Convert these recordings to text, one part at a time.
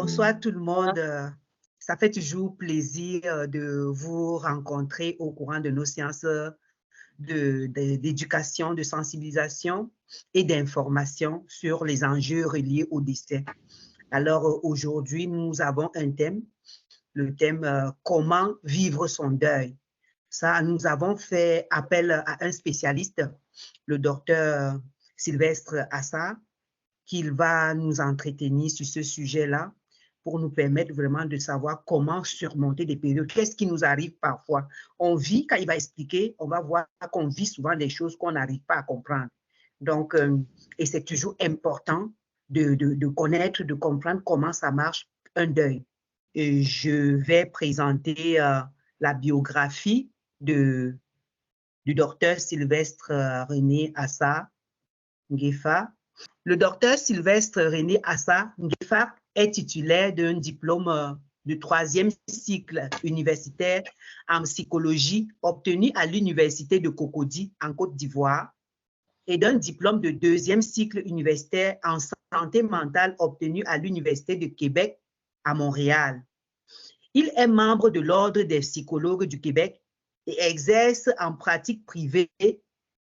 Bonsoir tout le monde. Ça fait toujours plaisir de vous rencontrer au courant de nos séances d'éducation, de sensibilisation et d'information sur les enjeux reliés au décès. Alors aujourd'hui, nous avons un thème, le thème comment vivre son deuil. Ça, nous avons fait appel à un spécialiste, le docteur Sylvestre Assar, qu'il va nous entretenir sur ce sujet-là pour nous permettre vraiment de savoir comment surmonter des périodes. Qu'est-ce qui nous arrive parfois? On vit, quand il va expliquer, on va voir qu'on vit souvent des choses qu'on n'arrive pas à comprendre. Donc, et c'est toujours important de connaître, de comprendre comment ça marche un deuil. Et je vais présenter la biographie du docteur Sylvestre René Assar Nguefa. Le docteur Sylvestre René Assar Nguefa est titulaire d'un diplôme de 3e cycle universitaire en psychologie obtenu à l'université de Cocody en Côte d'Ivoire et d'un diplôme de 2e cycle universitaire en santé mentale obtenu à l'université de Québec à Montréal. Il est membre de l'Ordre des psychologues du Québec et exerce en pratique privée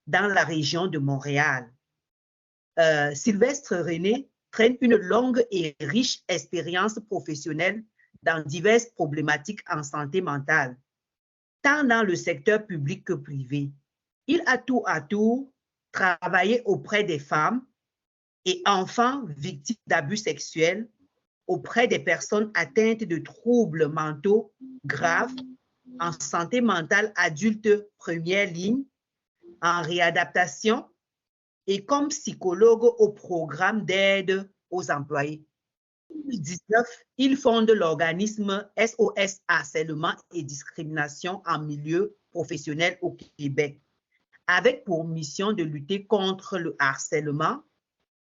dans la région de Montréal. Sylvestre René traîne une longue et riche expérience professionnelle dans diverses problématiques en santé mentale, tant dans le secteur public que privé. Il a tour à tour travaillé auprès des femmes et enfants victimes d'abus sexuels, auprès des personnes atteintes de troubles mentaux graves, en santé mentale adulte première ligne, en réadaptation, et comme psychologue au programme d'aide aux employés. En 2019, il fonde l'organisme SOS Harcèlement et Discrimination en milieu professionnel au Québec, avec pour mission de lutter contre le harcèlement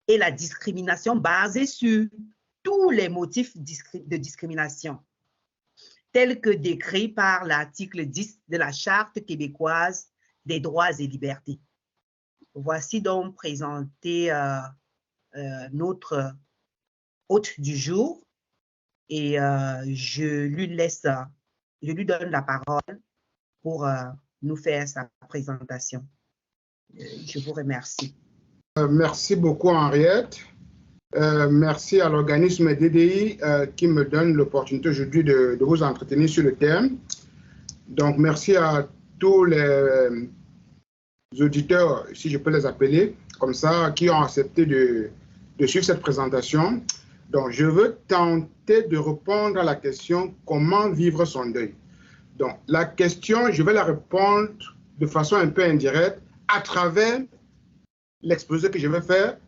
et la discrimination basée sur tous les motifs de discrimination, tels que décrits par l'article 10 de la Charte québécoise des droits et libertés. Voici donc présenté notre hôte du jour et je lui donne la parole pour nous faire sa présentation. Je vous remercie. Merci beaucoup Henriette. Merci à l'organisme DDI qui me donne l'opportunité aujourd'hui de vous entretenir sur le thème. Donc merci à tous les auditeurs, si je peux les appeler, comme ça, qui ont accepté de suivre cette présentation. Donc, je veux tenter de répondre à la question « Comment vivre son deuil ?» Donc, la question, je vais la répondre de façon un peu indirecte à travers l'exposé que je vais faire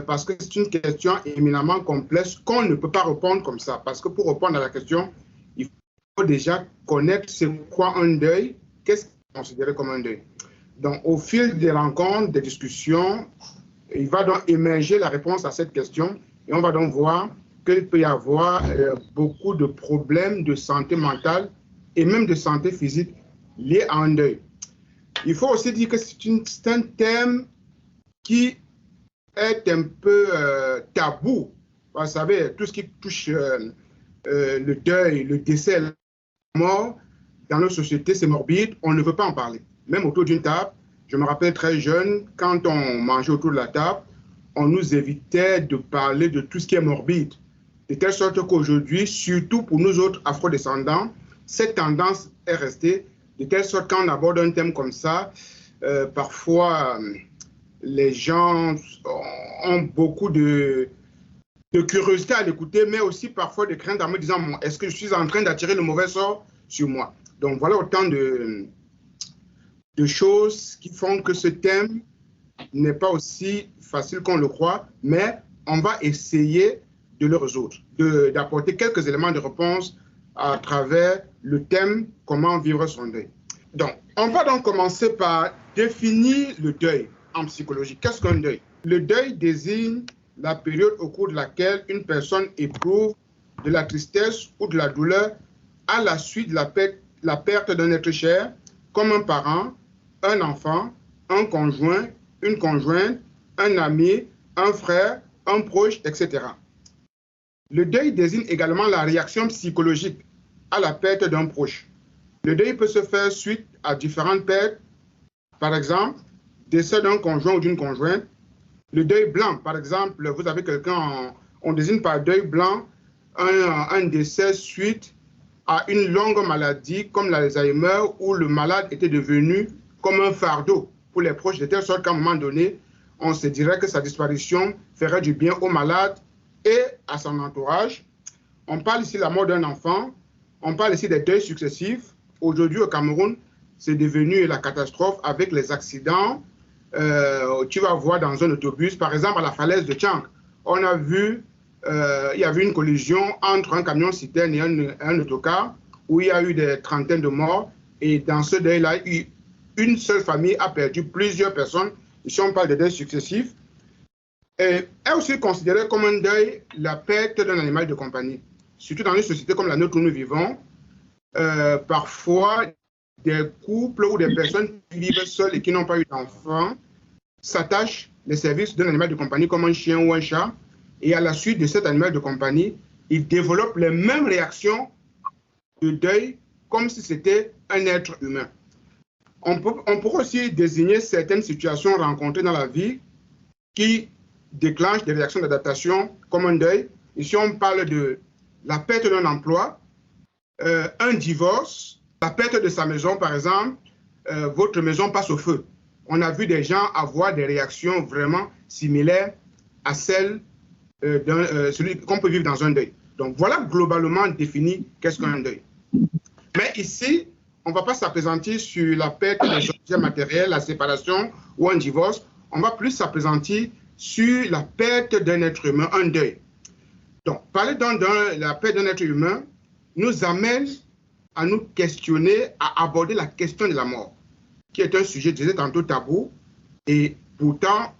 parce que c'est une question éminemment complexe qu'on ne peut pas répondre comme ça. Parce que pour répondre à la question, il faut déjà connaître c'est quoi un deuil, qu'est-ce qui est considéré comme un deuil. Donc, au fil des rencontres, des discussions, il va donc émerger la réponse à cette question et on va donc voir qu'il peut y avoir beaucoup de problèmes de santé mentale et même de santé physique liés à un deuil. Il faut aussi dire que c'est un thème qui est un peu tabou. Vous savez, tout ce qui touche le deuil, le décès, la mort, dans nos sociétés, c'est morbide, on ne veut pas en parler. Même autour d'une table, je me rappelle très jeune, quand on mangeait autour de la table, on nous évitait de parler de tout ce qui est morbide. De telle sorte qu'aujourd'hui, surtout pour nous autres afro-descendants, cette tendance est restée, de telle sorte quand on aborde un thème comme ça, parfois les gens ont beaucoup de curiosité à l'écouter, mais aussi parfois de crainte en me disant « Est-ce que je suis en train d'attirer le mauvais sort sur moi ?» Donc voilà autant de choses qui font que ce thème n'est pas aussi facile qu'on le croit, mais on va essayer de le résoudre, d'apporter quelques éléments de réponse à travers le thème « Comment vivre son deuil ». Donc, on va donc commencer par définir le deuil en psychologie. Qu'est-ce qu'un deuil? Le deuil désigne la période au cours de laquelle une personne éprouve de la tristesse ou de la douleur à la suite de la perte d'un être cher, comme un parent, un enfant, un conjoint, une conjointe, un ami, un frère, un proche, etc. Le deuil désigne également la réaction psychologique à la perte d'un proche. Le deuil peut se faire suite à différentes pertes, par exemple, décès d'un conjoint ou d'une conjointe. Le deuil blanc, par exemple, vous avez quelqu'un, on désigne par deuil blanc un décès suite à une longue maladie comme l'Alzheimer où le malade était devenu comme un fardeau pour les proches, de telle sorte qu'à un moment donné, on se dirait que sa disparition ferait du bien au malade et à son entourage. On parle ici de la mort d'un enfant, on parle ici des deuils successifs. Aujourd'hui au Cameroun, c'est devenu la catastrophe avec les accidents. Tu vas voir dans un autobus, par exemple à la falaise de Tchang, on a vu, il y avait une collision entre un camion-citerne et un autocar où il y a eu des trentaines de morts. Et dans ce deuil-là, une seule famille a perdu plusieurs personnes. Ici, on parle de deuils successifs. Et est aussi considéré comme un deuil la perte d'un animal de compagnie. Surtout dans une société comme la nôtre où nous vivons, parfois, des couples ou des personnes qui vivent seules et qui n'ont pas eu d'enfants s'attachent les services d'un animal de compagnie comme un chien ou un chat, et à la suite de cet animal de compagnie, ils développent les mêmes réactions de deuil comme si c'était un être humain. On pourrait aussi désigner certaines situations rencontrées dans la vie qui déclenchent des réactions d'adaptation comme un deuil. Ici, on parle de la perte d'un emploi, un divorce, la perte de sa maison, par exemple, votre maison passe au feu. On a vu des gens avoir des réactions vraiment similaires à celles qu'on peut vivre dans un deuil. Donc voilà globalement défini qu'est-ce qu'un deuil. Mais ici, on ne va pas s'appesantir sur la perte des objets matériels, la séparation ou un divorce. On va plus s'appesantir sur la perte d'un être humain, un deuil. Donc, parler de la perte d'un être humain nous amène à nous questionner, à aborder la question de la mort, qui est un sujet, je disais tantôt, tabou. Et pourtant,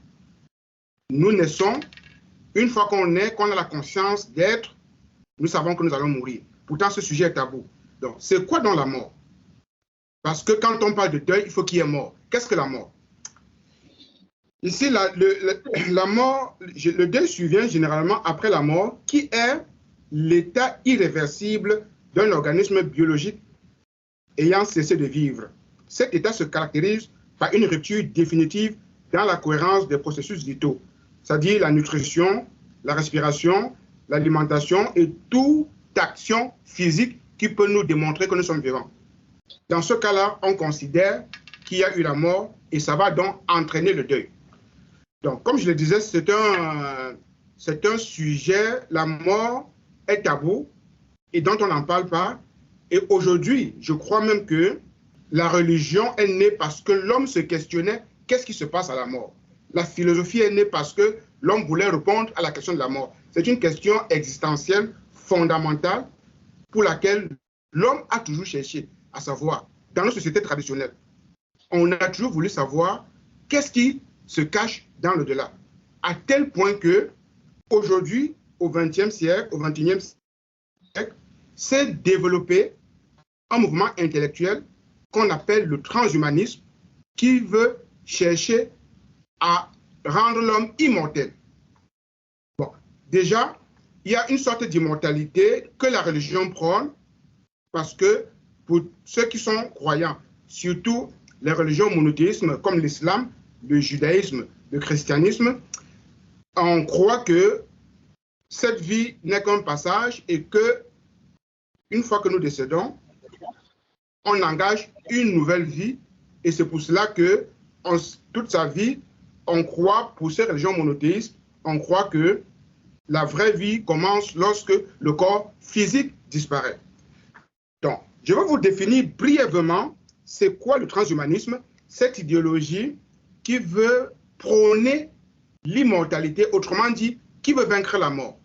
nous naissons, une fois qu'on naît, qu'on a la conscience d'être, nous savons que nous allons mourir. Pourtant, ce sujet est tabou. Donc, c'est quoi dans la mort? Parce que quand on parle de deuil, il faut qu'il y ait mort. Qu'est-ce que la mort? Ici, la mort, le deuil survient généralement après la mort, qui est l'état irréversible d'un organisme biologique ayant cessé de vivre. Cet état se caractérise par une rupture définitive dans la cohérence des processus vitaux, c'est-à-dire la nutrition, la respiration, l'alimentation et toute action physique qui peut nous démontrer que nous sommes vivants. Dans ce cas-là, on considère qu'il y a eu la mort et ça va donc entraîner le deuil. Donc, comme je le disais, c'est un sujet, la mort est tabou et dont on n'en parle pas. Et aujourd'hui, je crois même que la religion est née parce que l'homme se questionnait qu'est-ce qui se passe à la mort. La philosophie est née parce que l'homme voulait répondre à la question de la mort. C'est une question existentielle, fondamentale, pour laquelle l'homme a toujours cherché à savoir, dans nos sociétés traditionnelles, on a toujours voulu savoir qu'est-ce qui se cache dans l'au-delà. À tel point que, aujourd'hui, au XXe siècle, au XXIe siècle, s'est développé un mouvement intellectuel qu'on appelle le transhumanisme, qui veut chercher à rendre l'homme immortel. Bon, déjà, il y a une sorte d'immortalité que la religion prône, parce que pour ceux qui sont croyants, surtout les religions monothéismes comme l'islam, le judaïsme, le christianisme, on croit que cette vie n'est qu'un passage et que, une fois que nous décédons, on engage une nouvelle vie. Et c'est pour cela que toute sa vie, on croit, pour ces religions monothéistes, on croit que la vraie vie commence lorsque le corps physique disparaît. Donc, je vais vous définir brièvement c'est quoi le transhumanisme, cette idéologie qui veut prôner l'immortalité, autrement dit, qui veut vaincre la mort.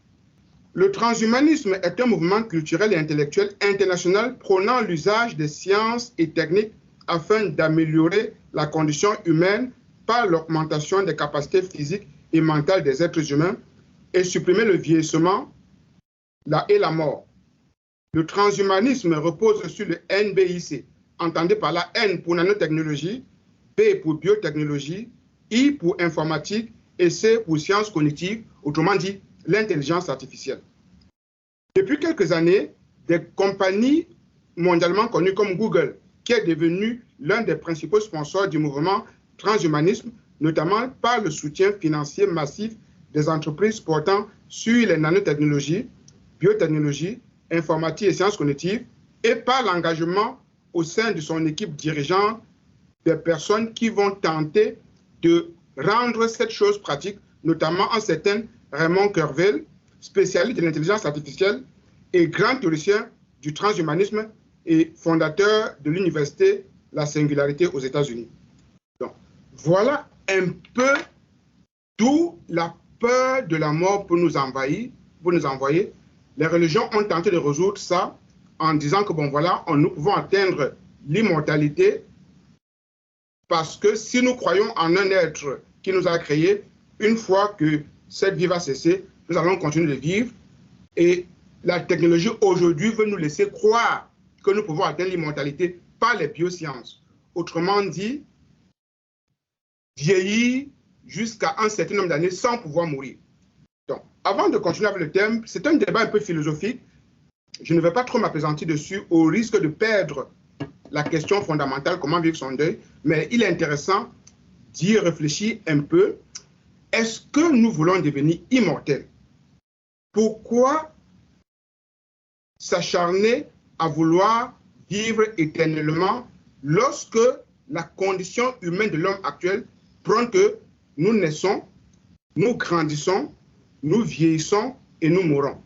Le transhumanisme est un mouvement culturel et intellectuel international prônant l'usage des sciences et techniques afin d'améliorer la condition humaine par l'augmentation des capacités physiques et mentales des êtres humains et supprimer le vieillissement et la mort. Le transhumanisme repose sur le NBIC, entendez par là N pour nanotechnologie, B pour biotechnologie, I pour informatique et C pour sciences cognitives, autrement dit l'intelligence artificielle. Depuis quelques années, des compagnies mondialement connues comme Google, qui est devenu l'un des principaux sponsors du mouvement transhumanisme, notamment par le soutien financier massif des entreprises portant sur les nanotechnologies, biotechnologies, informatique et sciences cognitives, et par l'engagement au sein de son équipe dirigeante des personnes qui vont tenter de rendre cette chose pratique, notamment un certain Raymond Kurzweil, spécialiste de l'intelligence artificielle et grand théoricien du transhumanisme et fondateur de l'université La Singularité aux États-Unis. Donc, voilà un peu d'où la peur de la mort pour nous envoyer. Les religions ont tenté de résoudre ça en disant que, bon, voilà, nous pouvons atteindre l'immortalité parce que si nous croyons en un être qui nous a créés, une fois que cette vie va cesser, nous allons continuer de vivre. Et la technologie aujourd'hui veut nous laisser croire que nous pouvons atteindre l'immortalité par les biosciences. Autrement dit, vieillir jusqu'à un certain nombre d'années sans pouvoir mourir. Donc, avant de continuer avec le thème, c'est un débat un peu philosophique. Je ne vais pas trop m'appesantir dessus au risque de perdre la question fondamentale, comment vivre son deuil, mais il est intéressant d'y réfléchir un peu. Est-ce que nous voulons devenir immortels? Pourquoi s'acharner à vouloir vivre éternellement lorsque la condition humaine de l'homme actuel prend que nous naissons, nous grandissons, nous vieillissons et nous mourons?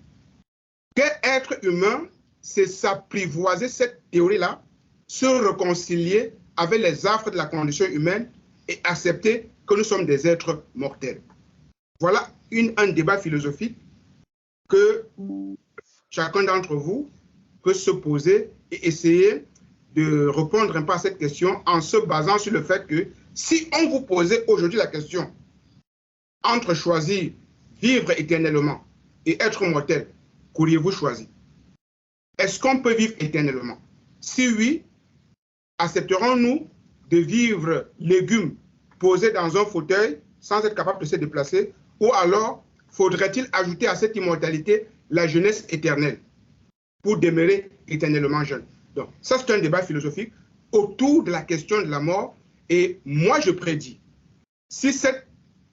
Quel être humain, c'est s'apprivoiser cette théorie-là, se réconcilier avec les affres de la condition humaine et accepter que nous sommes des êtres mortels. Voilà un débat philosophique que chacun d'entre vous peut se poser et essayer de répondre un peu à cette question en se basant sur le fait que si on vous posait aujourd'hui la question entre choisir vivre éternellement et être mortel, qu'auriez-vous choisi? Est-ce qu'on peut vivre éternellement? Si oui, accepterons-nous de vivre légumes posés dans un fauteuil sans être capable de se déplacer, ou alors faudrait-il ajouter à cette immortalité la jeunesse éternelle pour demeurer éternellement jeune? Donc, ça, c'est un débat philosophique autour de la question de la mort. Et moi, je prédis, si cette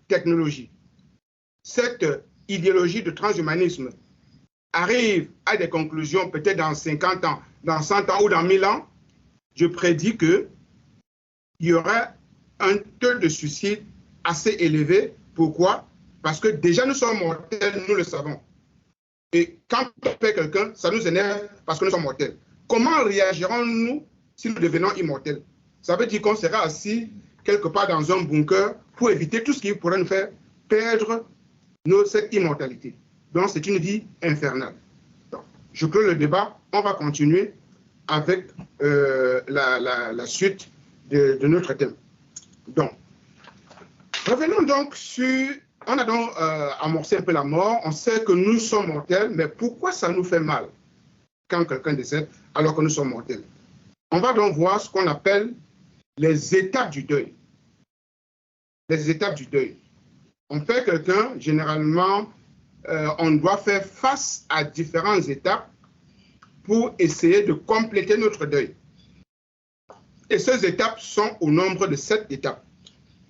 technologie, cette idéologie de transhumanisme arrive à des conclusions peut-être dans 50 ans, dans 100 ans ou dans 1000 ans, je prédis qu'il y aura un taux de suicide assez élevé. Pourquoi? Parce que déjà nous sommes mortels, nous le savons. Et quand on perd quelqu'un, ça nous énerve parce que nous sommes mortels. Comment réagirons-nous si nous devenons immortels? Ça veut dire qu'on sera assis quelque part dans un bunker pour éviter tout ce qui pourrait nous faire perdre cette immortalité. Donc c'est une vie infernale. Donc, je clôt le débat. On va continuer avec la suite de notre thème. Donc, revenons donc sur... On a donc amorcé un peu la mort. On sait que nous sommes mortels, mais pourquoi ça nous fait mal quand quelqu'un décède alors que nous sommes mortels? On va donc voir ce qu'on appelle les étapes du deuil. Les étapes du deuil. On perd quelqu'un, généralement, on doit faire face à différentes étapes pour essayer de compléter notre deuil. Et ces étapes sont au nombre de 7 étapes.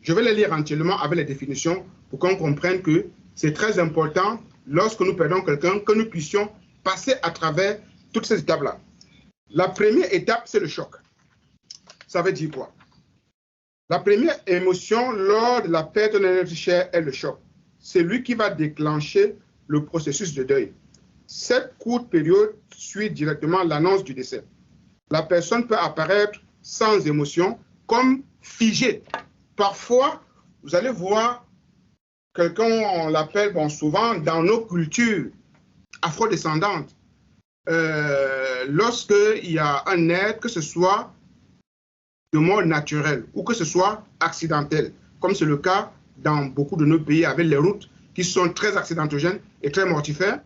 Je vais les lire entièrement avec les définitions pour qu'on comprenne que c'est très important, lorsque nous perdons quelqu'un, que nous puissions passer à travers toutes ces étapes-là. La première étape, c'est le choc. Ça veut dire quoi? La première émotion lors de la perte de notre chair est le choc. C'est lui qui va déclencher le processus de deuil. Cette courte période suit directement l'annonce du décès. La personne peut apparaître sans émotion, comme figée. Parfois, vous allez voir quelqu'un, on l'appelle souvent dans nos cultures afrodescendantes, lorsqu'il y a un être, que ce soit de mort naturelle ou que ce soit accidentel, comme c'est le cas dans beaucoup de nos pays avec les routes qui sont très accidentogènes et très mortifères,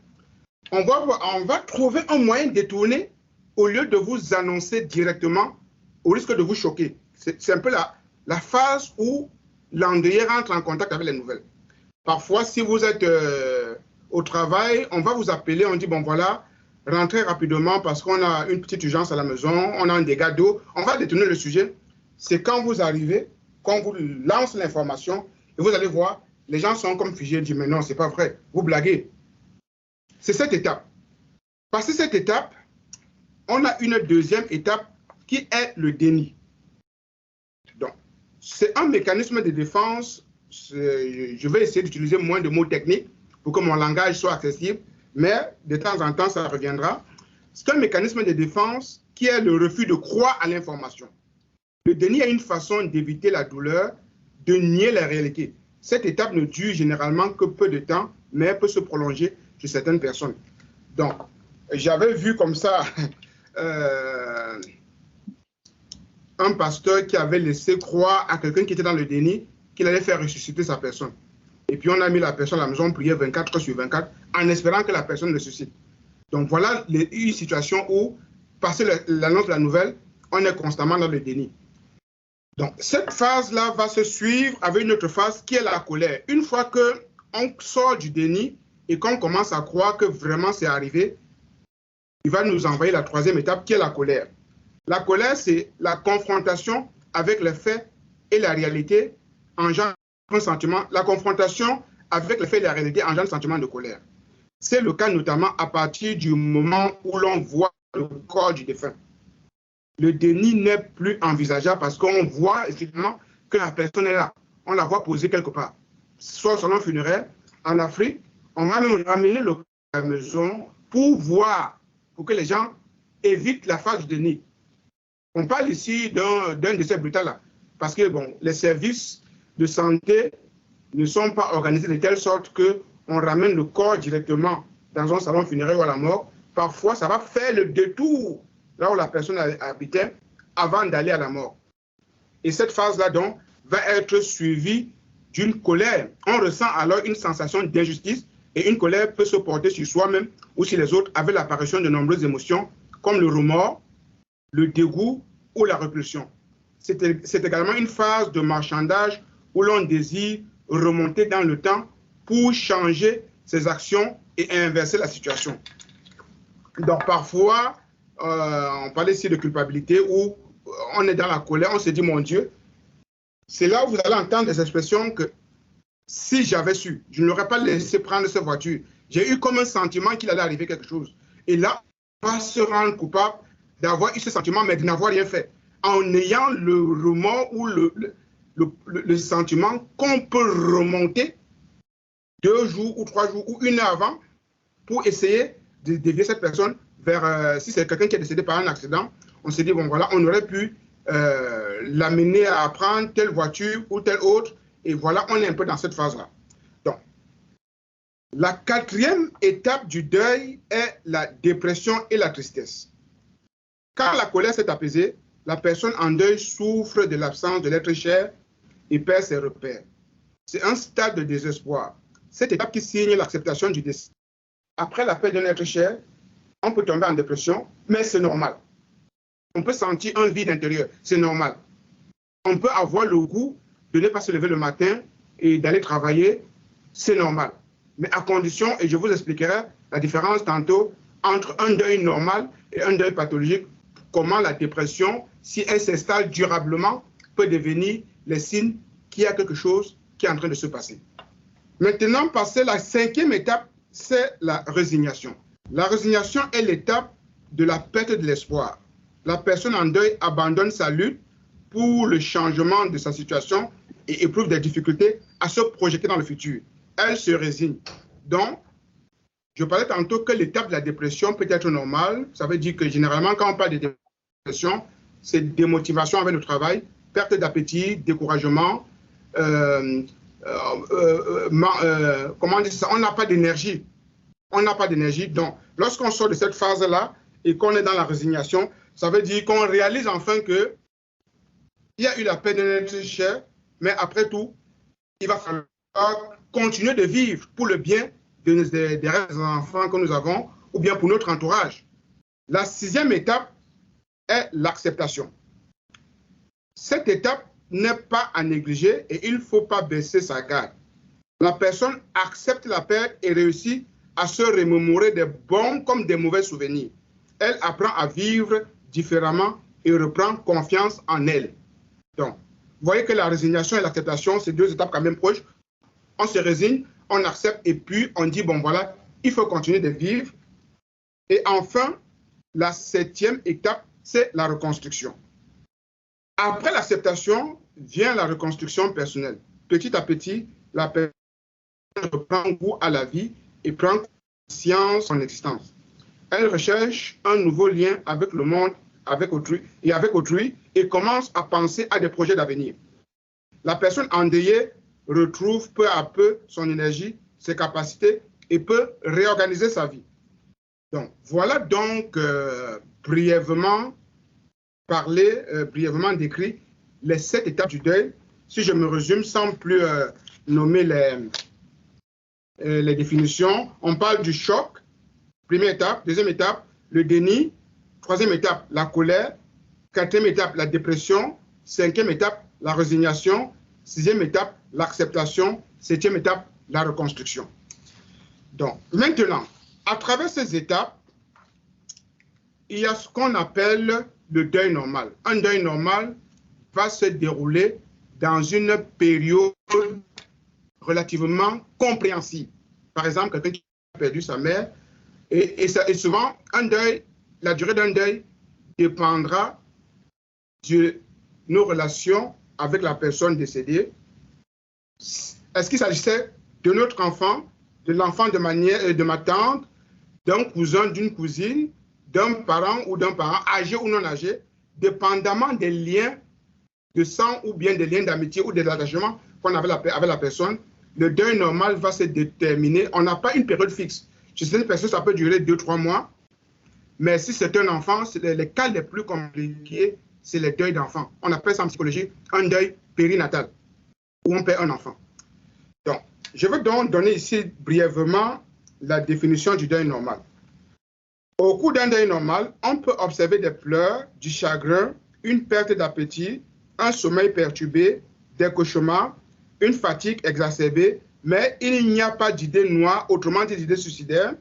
on va trouver un moyen détourné au lieu de vous annoncer directement au risque de vous choquer. C'est un peu la phase où l'endeuillé rentre en contact avec les nouvelles. Parfois, si vous êtes au travail, on va vous appeler, on dit, bon voilà, rentrez rapidement parce qu'on a une petite urgence à la maison, on a un dégât d'eau, on va détourner le sujet. C'est quand vous arrivez, quand vous lance l'information, et vous allez voir, les gens sont comme figés, ils disent, mais non, c'est pas vrai, vous blaguez. C'est cette étape. Passé cette étape, on a une deuxième étape qui est le déni. Donc, c'est un mécanisme de défense, je vais essayer d'utiliser moins de mots techniques pour que mon langage soit accessible, mais de temps en temps, ça reviendra. C'est un mécanisme de défense qui est le refus de croire à l'information. Le déni est une façon d'éviter la douleur, de nier la réalité. Cette étape ne dure généralement que peu de temps, mais peut se prolonger chez certaines personnes. Donc, j'avais vu comme ça un pasteur qui avait laissé croire à quelqu'un qui était dans le déni qu'il allait faire ressusciter sa personne. Et puis on a mis la personne à la maison, on priait 24 heures sur 24 en espérant que la personne ressuscite. Donc voilà une situation où, passé l'annonce de la nouvelle, on est constamment dans le déni. Donc cette phase-là va se suivre avec une autre phase qui est la colère. Une fois qu'on sort du déni et qu'on commence à croire que vraiment c'est arrivé, il va nous envoyer la troisième étape qui est la colère. La colère, c'est la confrontation avec les faits et la réalité engendre un sentiment. La confrontation avec les faits et la réalité engendre un sentiment de colère. C'est le cas notamment à partir du moment où l'on voit le corps du défunt. Le déni n'est plus envisageable parce qu'on voit effectivement que la personne est là. On la voit posée quelque part. Soit au salon funéraire, en Afrique, on va même ramener le corps à la maison pour voir, pour que les gens évitent la phase du déni. On parle ici d'un décès brutal là, parce que bon, les services de santé ne sont pas organisés de telle sorte qu'on ramène le corps directement dans un salon funéraire ou à la mort. Parfois, ça va faire le détour là où la personne habitait avant d'aller à la mort. Et cette phase-là, donc, va être suivie d'une colère. On ressent alors une sensation d'injustice et une colère peut se porter sur soi-même ou sur les autres avec l'apparition de nombreuses émotions comme le remords, le dégoût ou la répulsion. C'est également une phase de marchandage où l'on désire remonter dans le temps pour changer ses actions et inverser la situation. Donc parfois, on parlait ici de culpabilité où on est dans la colère, on se dit, mon Dieu, c'est là où vous allez entendre des expressions que si j'avais su, je n'aurais pas laissé prendre cette voiture. J'ai eu comme un sentiment qu'il allait arriver quelque chose. Et là, on va se rendre coupable d'avoir eu ce sentiment, mais de n'avoir rien fait. En ayant le remords ou le sentiment qu'on peut remonter 2 jours ou 3 jours ou 1 heure avant pour essayer de dévier cette personne vers, si c'est quelqu'un qui est décédé par un accident, on s'est dit, bon voilà, on aurait pu l'amener à prendre telle voiture ou telle autre, et voilà, on est un peu dans cette phase-là. Donc, la 4e étape du deuil est la dépression et la tristesse. Quand la colère s'est apaisée, la personne en deuil souffre de l'absence de l'être cher et perd ses repères. C'est un stade de désespoir. Cette étape qui signe l'acceptation du décès. Après la perte d'un être cher, on peut tomber en dépression, mais c'est normal. On peut sentir un vide intérieur, c'est normal. On peut avoir le goût de ne pas se lever le matin et d'aller travailler, c'est normal. Mais à condition, et je vous expliquerai la différence tantôt entre un deuil normal et un deuil pathologique, comment la dépression, si elle s'installe durablement, peut devenir les signes qu'il y a quelque chose qui est en train de se passer. Maintenant, passer la 5e étape, c'est la résignation. La résignation est l'étape de la perte de l'espoir. La personne en deuil abandonne sa lutte pour le changement de sa situation et éprouve des difficultés à se projeter dans le futur. Elle se résigne. Donc, je parlais tantôt que l'étape de la dépression peut être normale. Ça veut dire que généralement, quand on parle de dépression, c'est démotivation avec le travail, perte d'appétit, découragement, comment dire ça, on n'a pas d'énergie. On n'a pas d'énergie. Donc, lorsqu'on sort de cette phase-là et qu'on est dans la résignation, ça veut dire qu'on réalise enfin qu'il y a eu la peine d'être cher, mais après tout, il va falloir continuer de vivre pour le bien des enfants que nous avons ou bien pour notre entourage. La 6e étape est l'acceptation. Cette étape n'est pas à négliger et il ne faut pas baisser sa garde. La personne accepte la perte et réussit à se remémorer des bons comme des mauvais souvenirs. Elle apprend à vivre différemment et reprend confiance en elle. Donc, vous voyez que la résignation et l'acceptation, c'est deux étapes quand même proches. On se résigne, on accepte et puis on dit, bon voilà, il faut continuer de vivre. Et enfin, la 7e étape, c'est la reconstruction. Après l'acceptation, vient la reconstruction personnelle. Petit à petit, la personne reprend goût à la vie et prend conscience de son existence. Elle recherche un nouveau lien avec le monde, avec autrui et commence à penser à des projets d'avenir. La personne endeuillée retrouve peu à peu son énergie, ses capacités et peut réorganiser sa vie. Donc, voilà donc brièvement décrit les 7 étapes du deuil. Si je me résume sans plus nommer les définitions, on parle du choc, première étape, deuxième étape, le déni, troisième étape, la colère, quatrième étape, la dépression, cinquième étape, la résignation, sixième étape, l'acceptation, septième étape, la reconstruction. Donc, maintenant, à travers ces étapes, il y a ce qu'on appelle le deuil normal. Un deuil normal va se dérouler dans une période relativement compréhensible. Par exemple, quelqu'un qui a perdu sa mère, et souvent, la durée d'un deuil dépendra de nos relations avec la personne décédée. Est-ce qu'il s'agissait de notre enfant, de l'enfant de ma tante, d'un cousin, d'une cousine, d'un parent ou d'un parent, âgé ou non âgé, dépendamment des liens de sang ou bien des liens d'amitié ou de l'attachement qu'on avait avec la personne, le deuil normal va se déterminer. On n'a pas une période fixe. Chez certaines personnes, ça peut durer 2-3 mois. Mais si c'est un enfant, les cas les plus compliqués, c'est les deuils d'enfants. On appelle ça en psychologie un deuil périnatal, où on perd un enfant. Donc, je vais donc donner ici brièvement la définition du deuil normal. Au cours d'un deuil normal, on peut observer des pleurs, du chagrin, une perte d'appétit, un sommeil perturbé, des cauchemars, une fatigue exacerbée, mais il n'y a pas d'idées noires, autrement dit d'idées suicidaires.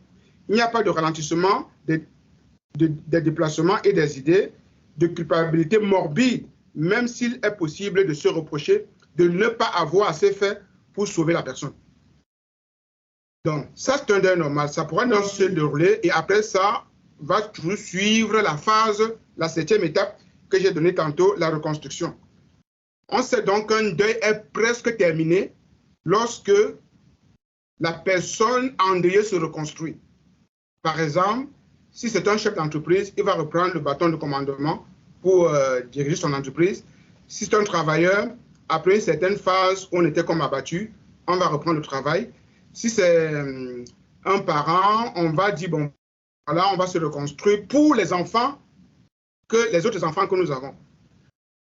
Il n'y a pas de ralentissement des déplacements et des idées, de culpabilité morbide, même s'il est possible de se reprocher de ne pas avoir assez fait pour sauver la personne. Donc, ça, c'est un deuil normal. Ça pourra donc se dérouler et après ça, va toujours suivre la phase, la 7e étape que j'ai donnée tantôt, la reconstruction. On sait donc qu'un deuil est presque terminé lorsque la personne endeuillée se reconstruit. Par exemple, si c'est un chef d'entreprise, il va reprendre le bâton de commandement pour diriger son entreprise. Si c'est un travailleur, après une certaine phase où on était comme abattu, on va reprendre le travail. Si c'est un parent, on va dire, bon, voilà, on va se reconstruire pour les enfants, les autres enfants que nous avons.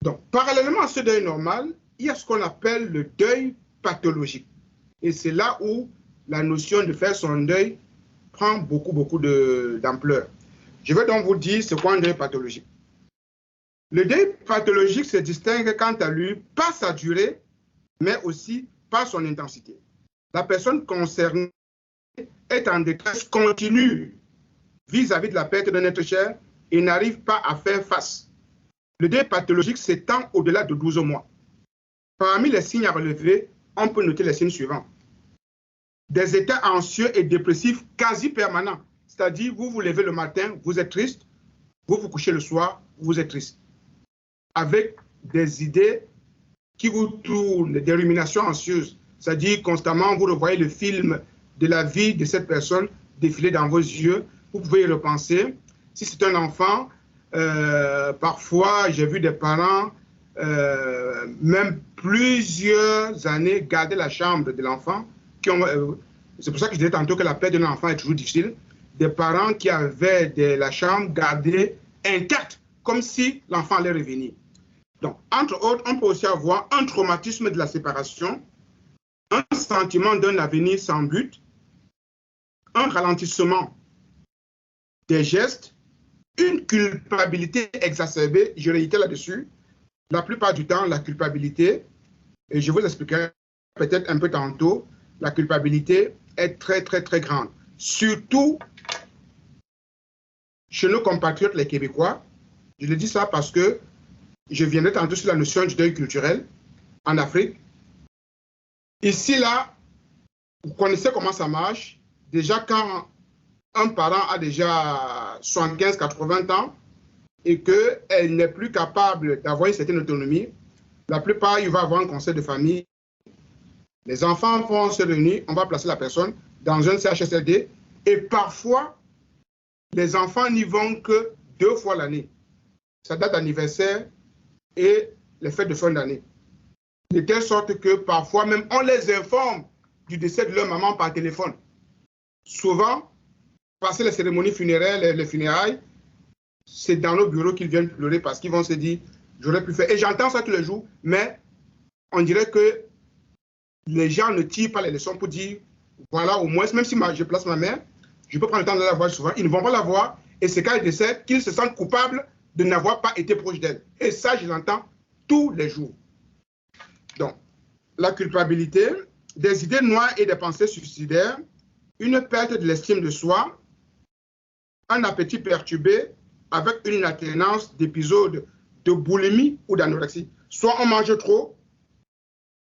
Donc, parallèlement à ce deuil normal, il y a ce qu'on appelle le deuil pathologique. Et c'est là où la notion de faire son deuil prend beaucoup d'ampleur. Je vais donc vous dire ce qu'est un deuil pathologique. Le deuil pathologique se distingue quant à lui par sa durée, mais aussi par son intensité. La personne concernée est en détresse continue vis-à-vis de la perte d'un être cher et n'arrive pas à faire face. Le deuil pathologique s'étend au-delà de 12 mois. Parmi les signes à relever, on peut noter les signes suivants. Des états anxieux et dépressifs quasi permanents. C'est-à-dire, vous vous levez le matin, vous êtes triste, vous vous couchez le soir, vous êtes triste. Avec des idées qui vous tournent, des ruminations anxieuses. C'est-à-dire, constamment, vous revoyez le film de la vie de cette personne défiler dans vos yeux. Vous pouvez y repenser. Si c'est un enfant, parfois, j'ai vu des parents, même plusieurs années, garder la chambre de l'enfant. C'est pour ça que je disais tantôt que la perte d'un enfant est toujours difficile. Des parents qui avaient la chambre gardée intacte, comme si l'enfant allait revenir. Donc, entre autres, on peut aussi avoir un traumatisme de la séparation, un sentiment d'un avenir sans but, un ralentissement des gestes, une culpabilité exacerbée, je réitère là-dessus. La plupart du temps, la culpabilité, et je vous expliquerai peut-être un peu tantôt, la culpabilité est très, très, très grande. surtout chez nos compatriotes les Québécois. Je le dis ça parce que je viendrai tantôt sur la notion du deuil culturel en Afrique. Ici, là, vous connaissez comment ça marche. Déjà, quand un parent a déjà 75, 80 ans et qu'elle n'est plus capable d'avoir une certaine autonomie, la plupart, il va avoir un conseil de famille. Les enfants vont se réunir, on va placer la personne dans un CHSLD et parfois, les enfants n'y vont que 2 fois l'année. Sa date d'anniversaire et les fêtes de fin d'année. De telle sorte que parfois même, on les informe du décès de leur maman par téléphone. Souvent, passer les cérémonies funéraires, les funérailles, c'est dans nos bureaux qu'ils viennent pleurer parce qu'ils vont se dire, j'aurais pu faire. Et j'entends ça tous les jours, mais on dirait que les gens ne tirent pas les leçons pour dire, voilà, au moins, même si je place ma mère, je peux prendre le temps de la voir souvent. Ils ne vont pas la voir et c'est quand elle décède qu'ils se sentent coupables de n'avoir pas été proche d'elle. Et ça, je l'entends tous les jours. Donc, la culpabilité, des idées noires et des pensées suicidaires, une perte de l'estime de soi, un appétit perturbé avec une alternance d'épisodes de boulimie ou d'anorexie. Soit on mange trop,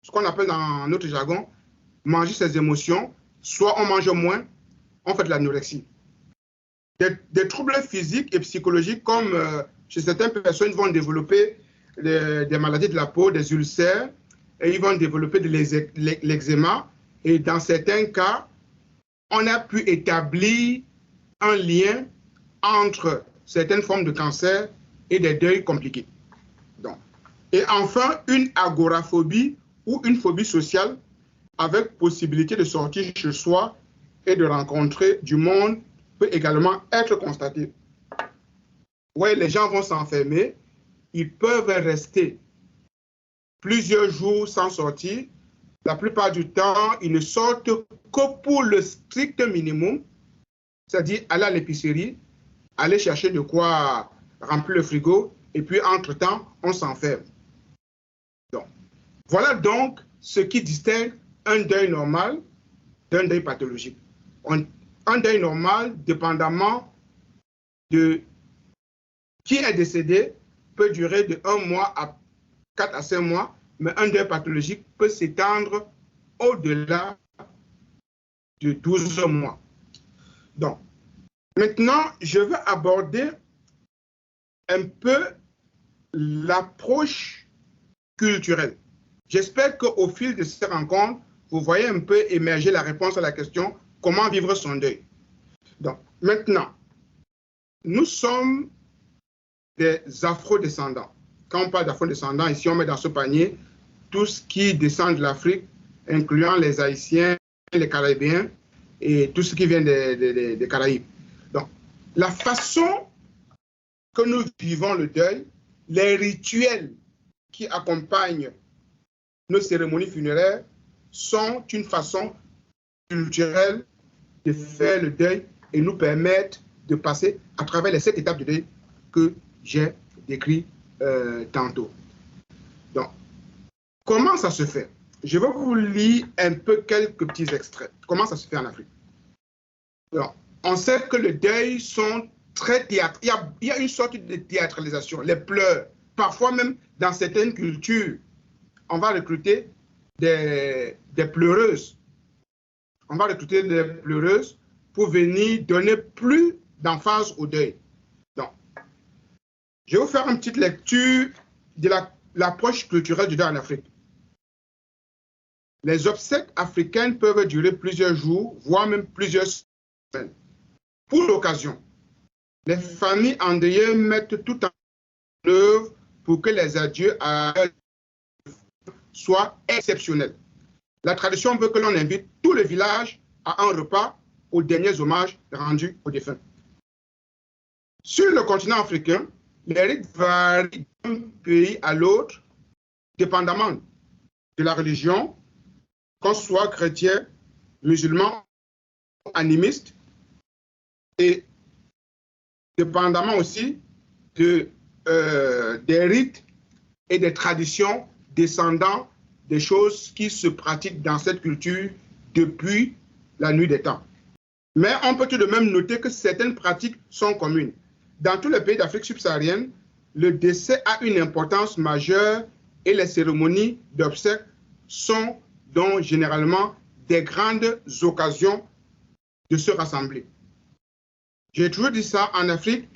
ce qu'on appelle dans notre jargon, manger ses émotions, soit on mange moins, on fait de l'anorexie. Des troubles physiques et psychologiques comme chez certaines personnes vont développer des maladies de la peau, des ulcères, et ils vont développer de l'eczéma. Et dans certains cas, on a pu établir un lien entre certaines formes de cancer et des deuils compliqués. Donc, et enfin, une agoraphobie ou une phobie sociale avec possibilité de sortir chez soi et de rencontrer du monde peut également être constatée. Oui, les gens vont s'enfermer, ils peuvent rester plusieurs jours sans sortir. La plupart du temps, ils ne sortent que pour le strict minimum, c'est-à-dire aller à l'épicerie, aller chercher de quoi remplir le frigo, et puis entre-temps, on s'enferme. Donc, voilà donc ce qui distingue un deuil normal d'un deuil pathologique. Un deuil normal, dépendamment de qui est décédé, peut durer de 1 mois à 4 à 5 mois, mais un deuil pathologique peut s'étendre au-delà de 12 mois. Donc, maintenant, je vais aborder un peu l'approche culturelle. J'espère qu'au fil de ces rencontres, vous voyez un peu émerger la réponse à la question « Comment vivre son deuil ?» Donc, maintenant, nous sommes des afro-descendants. Quand on parle d'afro-descendants, ici, on met dans ce panier tout ce qui descend de l'Afrique, incluant les Haïtiens, les Caribéens et tout ce qui vient des Caraïbes. Donc, la façon que nous vivons le deuil, les rituels qui accompagnent nos cérémonies funéraires sont une façon culturelle de faire le deuil et nous permettent de passer à travers les 7 étapes de deuil que j'ai décrites tantôt. Donc, comment ça se fait? Je vais vous lire un peu quelques petits extraits. Comment ça se fait en Afrique? Donc, on sait que les deuils sont très théâtraux. Il y a une sorte de théâtralisation, les pleurs. Parfois même, dans certaines cultures, on va recruter des pleureuses. On va recruter des pleureuses pour venir donner plus d'emphase au deuil. Donc, je vais vous faire une petite lecture de l'approche culturelle du deuil en Afrique. Les obsèques africaines peuvent durer plusieurs jours, voire même plusieurs semaines. Pour l'occasion, les familles endeuillées mettent tout en œuvre pour que les adieux soient exceptionnels. La tradition veut que l'on invite tout le village à un repas aux derniers hommages rendus aux défunts. Sur le continent africain, les rites varient d'un pays à l'autre, dépendamment de la religion, qu'on soit chrétien, musulman, animiste, et dépendamment aussi des rites et des traditions descendant des choses qui se pratiquent dans cette culture depuis la nuit des temps. Mais on peut tout de même noter que certaines pratiques sont communes. Dans tous les pays d'Afrique subsaharienne, le décès a une importance majeure et les cérémonies d'obsèques sont donc généralement des grandes occasions de se rassembler. J'ai toujours dit ça, en Afrique,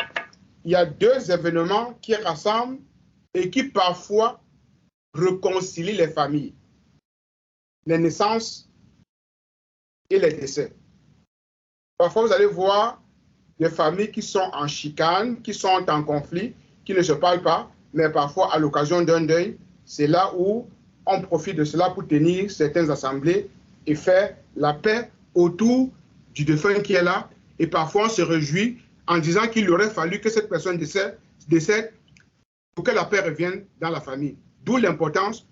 il y a deux événements qui rassemblent et qui parfois réconcilient les familles. Les naissances et les décès. Parfois, vous allez voir des familles qui sont en chicane, qui sont en conflit, qui ne se parlent pas, mais parfois, à l'occasion d'un deuil, c'est là où on profite de cela pour tenir certaines assemblées et faire la paix autour du défunt qui est là. Et parfois, on se réjouit en disant qu'il aurait fallu que cette personne décède pour que la paix revienne dans la famille. D'où l'importance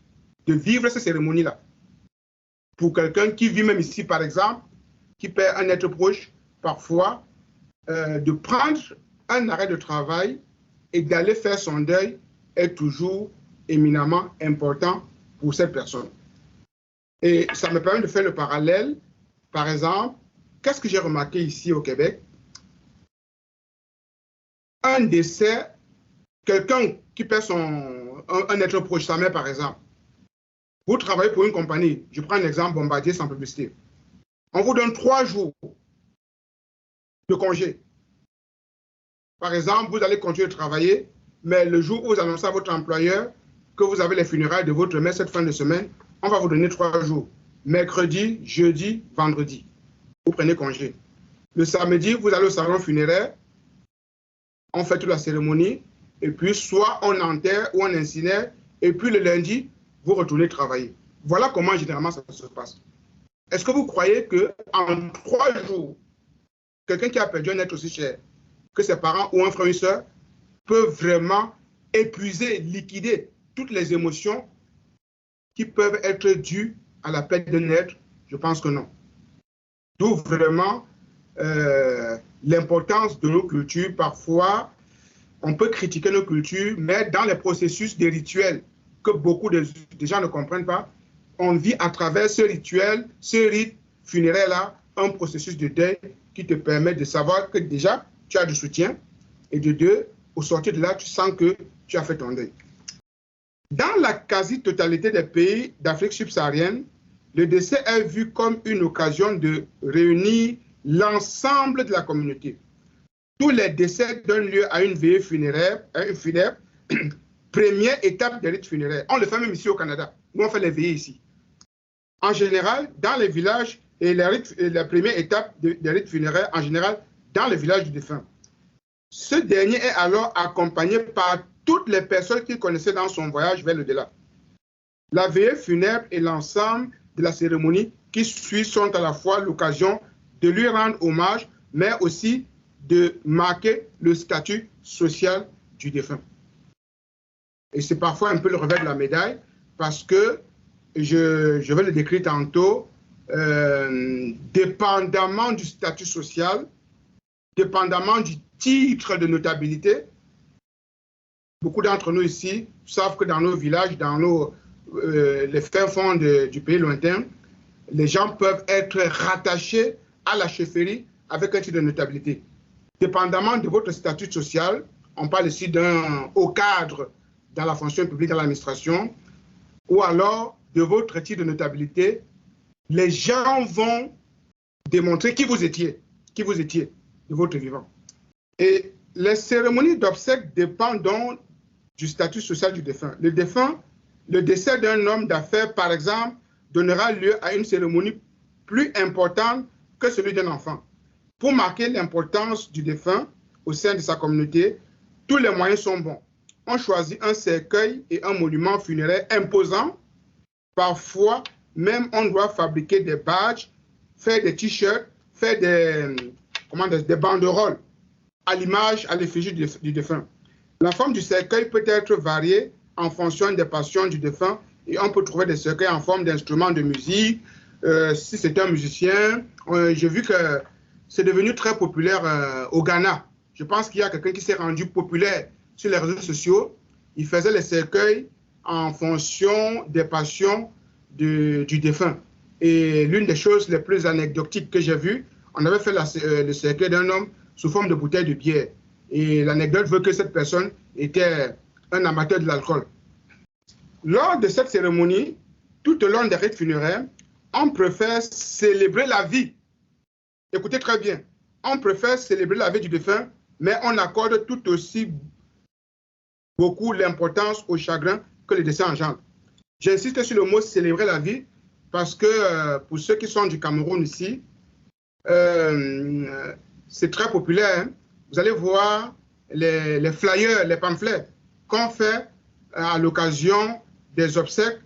de vivre ces cérémonies-là. Pour quelqu'un qui vit même ici, par exemple, qui perd un être proche, parfois, de prendre un arrêt de travail et d'aller faire son deuil est toujours éminemment important pour cette personne. Et ça me permet de faire le parallèle. Par exemple, qu'est-ce que j'ai remarqué ici au Québec? Un décès, quelqu'un qui perd un être proche, sa mère par exemple. Vous travaillez pour une compagnie, je prends un exemple, Bombardier sans publicité. On vous donne 3 jours de congé. Par exemple, vous allez continuer de travailler, mais le jour où vous annoncez à votre employeur que vous avez les funérailles de votre mère cette fin de semaine, on va vous donner 3 jours. Mercredi, jeudi, vendredi. Vous prenez congé. Le samedi, vous allez au salon funéraire, on fait toute la cérémonie, et puis soit on enterre ou on incinère, et puis le lundi, vous retournez travailler. Voilà comment généralement ça se passe. Est-ce que vous croyez qu'en 3 jours, quelqu'un qui a perdu un être aussi cher que ses parents ou un frère ou une soeur peut vraiment épuiser, liquider toutes les émotions qui peuvent être dues à la perte d'un être? Je pense que non. D'où vraiment l'importance de nos cultures. Parfois, on peut critiquer nos cultures, mais dans les processus des rituels que beaucoup de gens ne comprennent pas, on vit à travers ce rituel, ce rite funéraire-là, un processus de deuil qui te permet de savoir que déjà, tu as du soutien, et de deux, au sortir de là, tu sens que tu as fait ton deuil. Dans la quasi-totalité des pays d'Afrique subsaharienne, le décès est vu comme une occasion de réunir l'ensemble de la communauté. Tous les décès donnent lieu à une veillée funèbre, première étape des rites funéraires. On le fait même ici au Canada. Nous, on fait les veillées ici. En général, dans les villages, et la première étape des rites funéraires, en général, dans le village du défunt. Ce dernier est alors accompagné par toutes les personnes qu'il connaissait dans son voyage vers l'au-delà. La veillée funèbre et l'ensemble de la cérémonie qui suit sont à la fois l'occasion de lui rendre hommage, mais aussi de marquer le statut social du défunt. Et c'est parfois un peu le revers de la médaille, parce que, je vais le décrire tantôt, dépendamment du statut social, dépendamment du titre de notabilité, beaucoup d'entre nous ici savent que dans nos villages, dans les fins fonds du pays lointain, les gens peuvent être rattachés à la chefferie avec un titre de notabilité. Dépendamment de votre statut social, on parle ici d'un haut cadre dans la fonction publique, dans l'administration, ou alors de votre titre de notabilité, les gens vont démontrer qui vous étiez de votre vivant. Et les cérémonies d'obsèques dépendent donc du statut social du défunt. Le décès d'un homme d'affaires, par exemple, donnera lieu à une cérémonie plus importante que celui d'un enfant. Pour marquer l'importance du défunt au sein de sa communauté, tous les moyens sont bons. On choisit un cercueil et un monument funéraire imposant. Parfois, même on doit fabriquer des badges, faire des t-shirts, faire des banderoles à l'image, à l'effigie du défunt. La forme du cercueil peut être variée en fonction des passions du défunt et on peut trouver des cercueils en forme d'instruments de musique. Si c'est un musicien, j'ai vu que c'est devenu très populaire au Ghana. Je pense qu'il y a quelqu'un qui s'est rendu populaire sur les réseaux sociaux. Il faisait les cercueils en fonction des passions du défunt. Et l'une des choses les plus anecdotiques que j'ai vues, on avait fait le cercueil d'un homme sous forme de bouteille de bière. Et l'anecdote veut que cette personne était un amateur de l'alcool. Lors de cette cérémonie, tout au long des rites funéraires, on préfère célébrer la vie. Écoutez très bien, on préfère célébrer la vie du défunt, mais on accorde tout aussi beaucoup l'importance au chagrin que le décès engendre. J'insiste sur le mot célébrer la vie parce que pour ceux qui sont du Cameroun ici, c'est très populaire. Hein. Vous allez voir les flyers, les pamphlets qu'on fait à l'occasion des obsèques.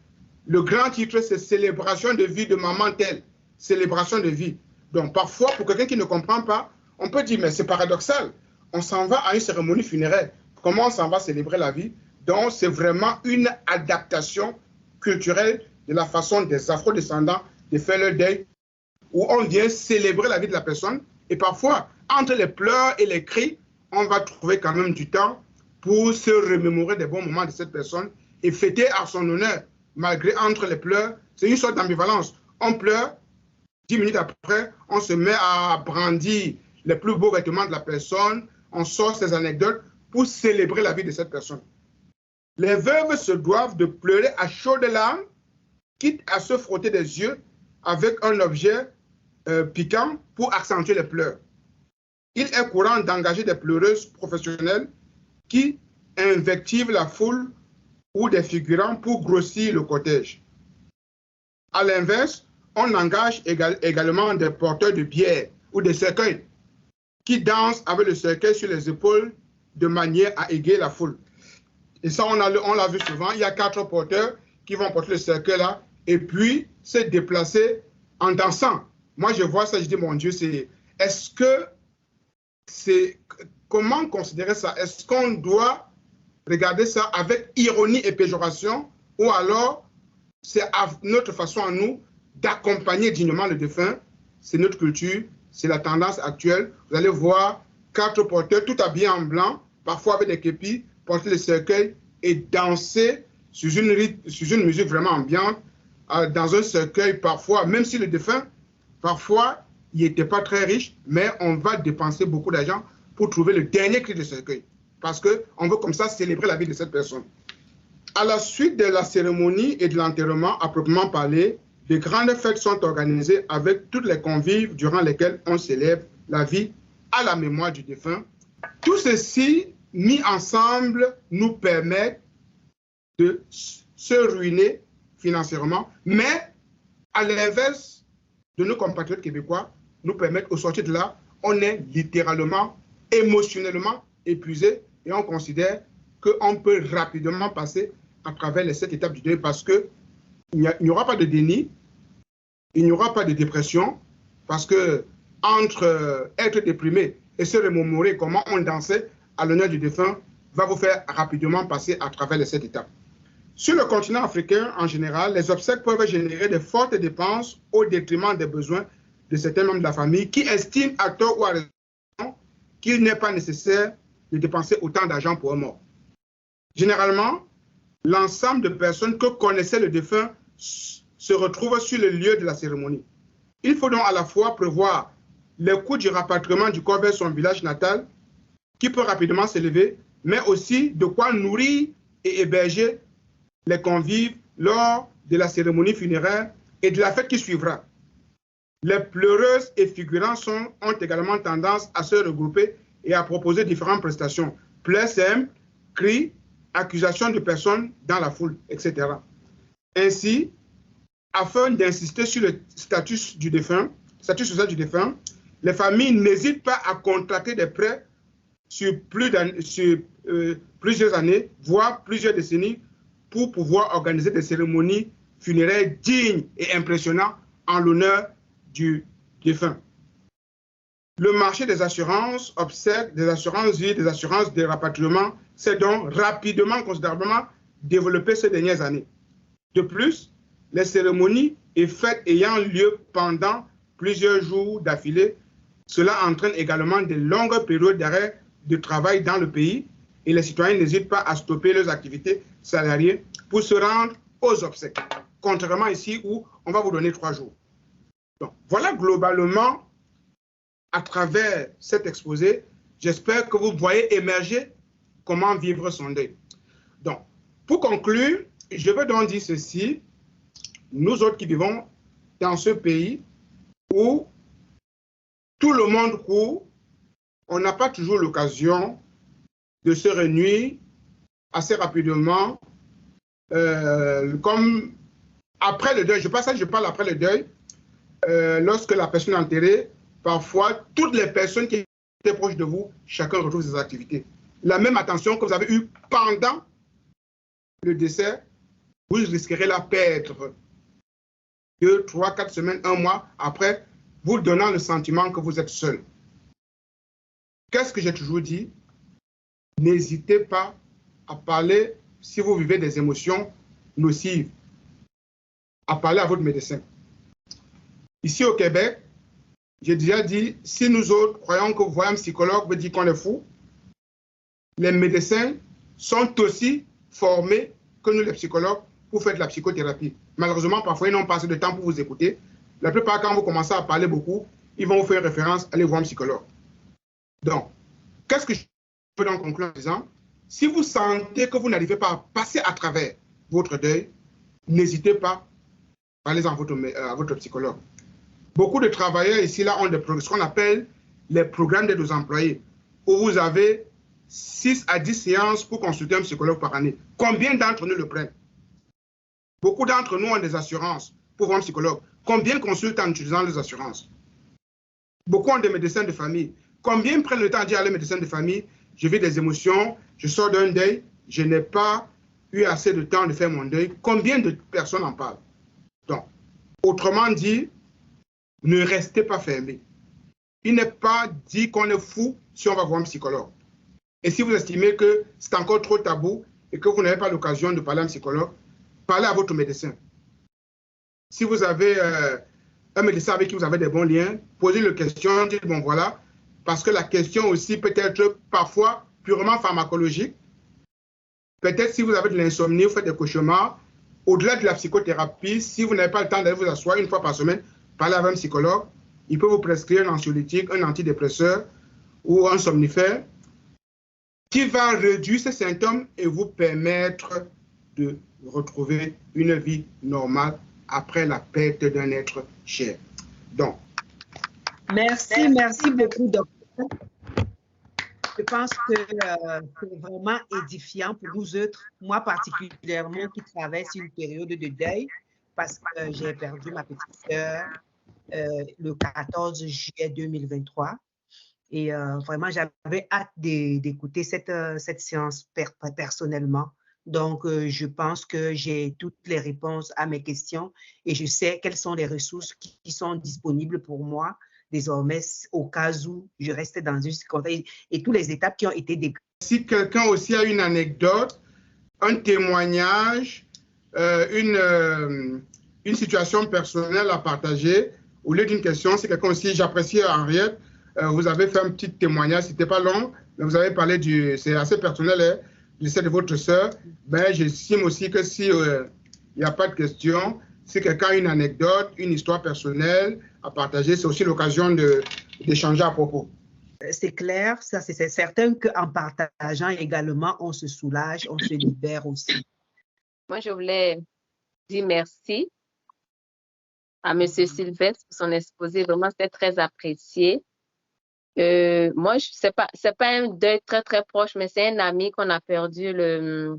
Le grand titre, c'est Célébration de vie de maman telle. Célébration de vie. Donc parfois, pour quelqu'un qui ne comprend pas, on peut dire, mais c'est paradoxal. On s'en va à une cérémonie funéraire. Comment on s'en va célébrer la vie? Donc c'est vraiment une adaptation culturelle de la façon des afro-descendants de faire leur deuil, où on vient célébrer la vie de la personne. Et parfois, entre les pleurs et les cris, on va trouver quand même du temps pour se remémorer des bons moments de cette personne et fêter à son honneur, malgré entre les pleurs. C'est une sorte d'ambivalence. On pleure, 10 minutes après, on se met à brandir les plus beaux vêtements de la personne, on sort ces anecdotes pour célébrer la vie de cette personne. Les veuves se doivent de pleurer à chaudes larmes, quitte à se frotter des yeux avec un objet piquant pour accentuer les pleurs. Il est courant d'engager des pleureuses professionnelles qui invectivent la foule ou des figurants pour grossir le cortège. À l'inverse, on engage également des porteurs de bière ou des cercueils qui dansent avec le cercueil sur les épaules de manière à égayer la foule. Et ça, on l'a vu souvent. Il y a 4 porteurs qui vont porter le cercueil là et puis se déplacer en dansant. Moi, je vois ça, je dis, mon Dieu, comment considérer ça? Est-ce qu'on doit regarder ça avec ironie et péjoration ou alors c'est notre façon à nous d'accompagner dignement le défunt? C'est notre culture, c'est la tendance actuelle. Vous allez voir 4 porteurs tout habillés en blanc, parfois avec des képis, porter le cercueil et danser sur une musique vraiment ambiante, dans un cercueil parfois, même si le défunt, parfois, il n'était pas très riche, mais on va dépenser beaucoup d'argent pour trouver le dernier cri de cercueil, parce qu'on veut comme ça célébrer la vie de cette personne. À la suite de la cérémonie et de l'enterrement, à proprement parler, de grandes fêtes sont organisées avec toutes les convives durant lesquelles on célèbre la vie à la mémoire du défunt. Tout ceci, mis ensemble, nous permet de se ruiner financièrement, mais à l'inverse de nos compatriotes québécois, nous permettent au sortir de là, on est littéralement, émotionnellement épuisé et on considère qu'on peut rapidement passer à travers les 7 étapes du deuil parce qu'il n'y aura pas de déni, il n'y aura pas de dépression, parce que entre être déprimé et se remémorer comment on dansait à l'honneur du défunt va vous faire rapidement passer à travers les 7 étapes. Sur le continent africain, en général, les obsèques peuvent générer de fortes dépenses au détriment des besoins de certains membres de la famille qui estiment à tort ou à raison qu'il n'est pas nécessaire de dépenser autant d'argent pour un mort. Généralement, l'ensemble de personnes que connaissait le défunt se retrouvent sur le lieu de la cérémonie. Il faut donc à la fois prévoir les coûts du rapatriement du corps vers son village natal, qui peut rapidement s'élever, mais aussi de quoi nourrir et héberger les convives lors de la cérémonie funéraire et de la fête qui suivra. Les pleureuses et figurants ont également tendance à se regrouper et à proposer différentes prestations. Pleurs simples, cris, accusations de personnes dans la foule, etc. Ainsi, afin d'insister sur le statut social du défunt, les familles n'hésitent pas à contracter des prêts sur plusieurs années, voire plusieurs décennies, pour pouvoir organiser des cérémonies funéraires dignes et impressionnantes en l'honneur du défunt. Le marché des assurances obsèques, des assurances vie, des assurances de rapatriement s'est donc rapidement, considérablement développé ces dernières années. De plus, les cérémonies et fêtes ayant lieu pendant plusieurs jours d'affilée, cela entraîne également de longues périodes d'arrêt de travail dans le pays et les citoyens n'hésitent pas à stopper leurs activités salariées pour se rendre aux obsèques, contrairement ici où on va vous donner 3 jours. Donc, voilà globalement à travers cet exposé, j'espère que vous voyez émerger comment vivre son deuil. Donc, pour conclure, je veux donc dire ceci. Nous autres qui vivons dans ce pays où tout le monde court, on n'a pas toujours l'occasion de se réunir assez rapidement, comme après le deuil. Je parle après le deuil, lorsque la personne est enterrée, parfois toutes les personnes qui étaient proches de vous, chacun retrouve ses activités. La même attention que vous avez eue pendant le décès, vous risquerez la perdre 2, 3, 4 semaines, 1 mois après, vous donnant le sentiment que vous êtes seul. Qu'est-ce que j'ai toujours dit? N'hésitez pas à parler, si vous vivez des émotions nocives, à parler à votre médecin. Ici au Québec, j'ai déjà dit, si nous autres croyons que voyons un psychologue veut dire qu'on est fou, les médecins sont aussi formés que nous les psychologues pour faire de la psychothérapie. Malheureusement, parfois, ils n'ont pas assez de temps pour vous écouter. La plupart, quand vous commencez à parler beaucoup, ils vont vous faire référence, allez voir un psychologue. Donc, qu'est-ce que je peux donc conclure en disant? Si vous sentez que vous n'arrivez pas à passer à travers votre deuil, n'hésitez pas, parlez-en à votre psychologue. Beaucoup de travailleurs ici, là, ont ce qu'on appelle les programmes d'aide aux employés, où vous avez 6 à 10 séances pour consulter un psychologue par année. Combien d'entre nous le prennent? Beaucoup d'entre nous ont des assurances pour voir un psychologue. Combien consultent en utilisant les assurances? Beaucoup ont des médecins de famille. Combien prennent le temps de dire à les médecins de famille, je vis des émotions, je sors d'un deuil, je n'ai pas eu assez de temps de faire mon deuil. Combien de personnes en parlent? Donc, autrement dit, ne restez pas fermés. Il n'est pas dit qu'on est fou si on va voir un psychologue. Et si vous estimez que c'est encore trop tabou et que vous n'avez pas l'occasion de parler à un psychologue, parlez à votre médecin. Si vous avez un médecin avec qui vous avez des bons liens, posez la question, dites bon voilà, parce que la question aussi peut être parfois purement pharmacologique. Peut-être si vous avez de l'insomnie, vous faites des cauchemars, au-delà de la psychothérapie, si vous n'avez pas le temps d'aller vous asseoir 1 fois par semaine, parlez avec un psychologue, il peut vous prescrire un anxiolytique, un antidépresseur ou un somnifère qui va réduire ces symptômes et vous permettre de retrouver une vie normale après la perte d'un être cher. Donc, merci beaucoup, docteur. Je pense que c'est vraiment édifiant pour nous autres, moi particulièrement qui traverse une période de deuil, parce que j'ai perdu ma petite sœur le 14 juillet 2023. Et vraiment, j'avais hâte d'écouter cette séance personnellement. Donc, je pense que j'ai toutes les réponses à mes questions et je sais quelles sont les ressources qui sont disponibles pour moi désormais au cas où je reste dans une contexte et toutes les étapes qui ont été décrites. Si quelqu'un aussi a une anecdote, un témoignage, une situation personnelle à partager, au lieu d'une question, c'est quelqu'un aussi, j'apprécie Henriette, vous avez fait un petit témoignage, c'était pas long, mais vous avez parlé c'est assez personnel, hein, du décès de votre sœur. Ben, j'estime aussi que si il n'y a pas de question, si quelqu'un a une anecdote, une histoire personnelle à partager, c'est aussi l'occasion d'échanger à propos. C'est clair, ça c'est certain qu'en partageant également, on se soulage, on se libère aussi. Moi, je voulais dire merci à M. Sylvestre pour son exposé. Vraiment, c'était très apprécié. Moi, c'est pas un deuil très, très proche, mais c'est un ami qu'on a perdu le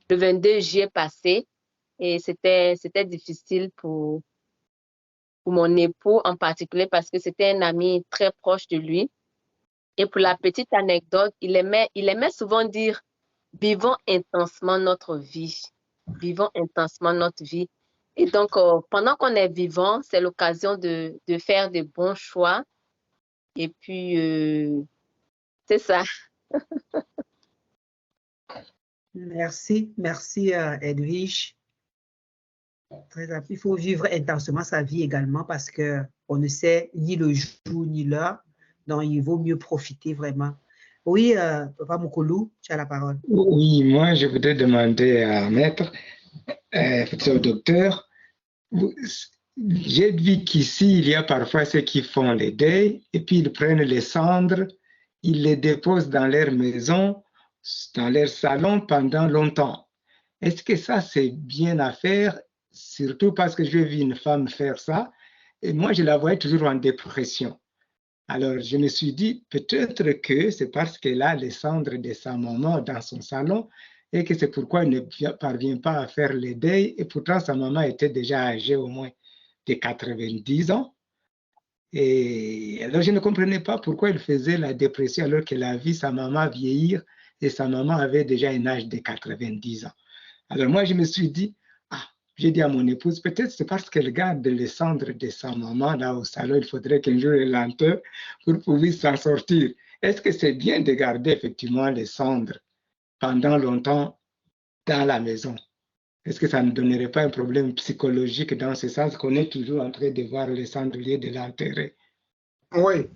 22 juillet passé. Et c'était difficile pour mon époux en particulier parce que c'était un ami très proche de lui. Et pour la petite anecdote, il aimait souvent dire « Vivons intensement notre vie. Vivons intensement notre vie. » Et donc, pendant qu'on est vivant, c'est l'occasion de faire des bons choix. Et puis, c'est ça. Merci Edwige. Il faut vivre intensement sa vie également parce qu'on ne sait ni le jour ni l'heure, donc il vaut mieux profiter vraiment. Oui, Papa Moukoulou, tu as la parole. Oui, moi je voudrais demander à maître, au docteur, j'ai vu qu'ici, il y a parfois ceux qui font les deuils et puis ils prennent les cendres, ils les déposent dans leur maison, dans leur salon pendant longtemps. Est-ce que ça, c'est bien à faire? Surtout parce que j'ai vu une femme faire ça et moi, je la voyais toujours en dépression. Alors, je me suis dit, peut-être que c'est parce qu'elle a les cendres de sa maman dans son salon et que c'est pourquoi elle ne parvient pas à faire les deuils. Et pourtant, sa maman était déjà âgée au moins de 90 ans. Et alors, je ne comprenais pas pourquoi elle faisait la dépression alors qu'elle a vu sa maman vieillir et sa maman avait déjà un âge de 90 ans. Alors, moi, je me suis dit, j'ai dit à mon épouse, peut-être c'est parce qu'elle garde les cendres de sa maman là au salon, il faudrait qu'un jour elle l'enterre pour pouvoir s'en sortir. Est-ce que c'est bien de garder effectivement les cendres pendant longtemps dans la maison? Est-ce que ça ne donnerait pas un problème psychologique dans ce sens qu'on est toujours en train de voir les cendres liés de l'enterrer? Oui,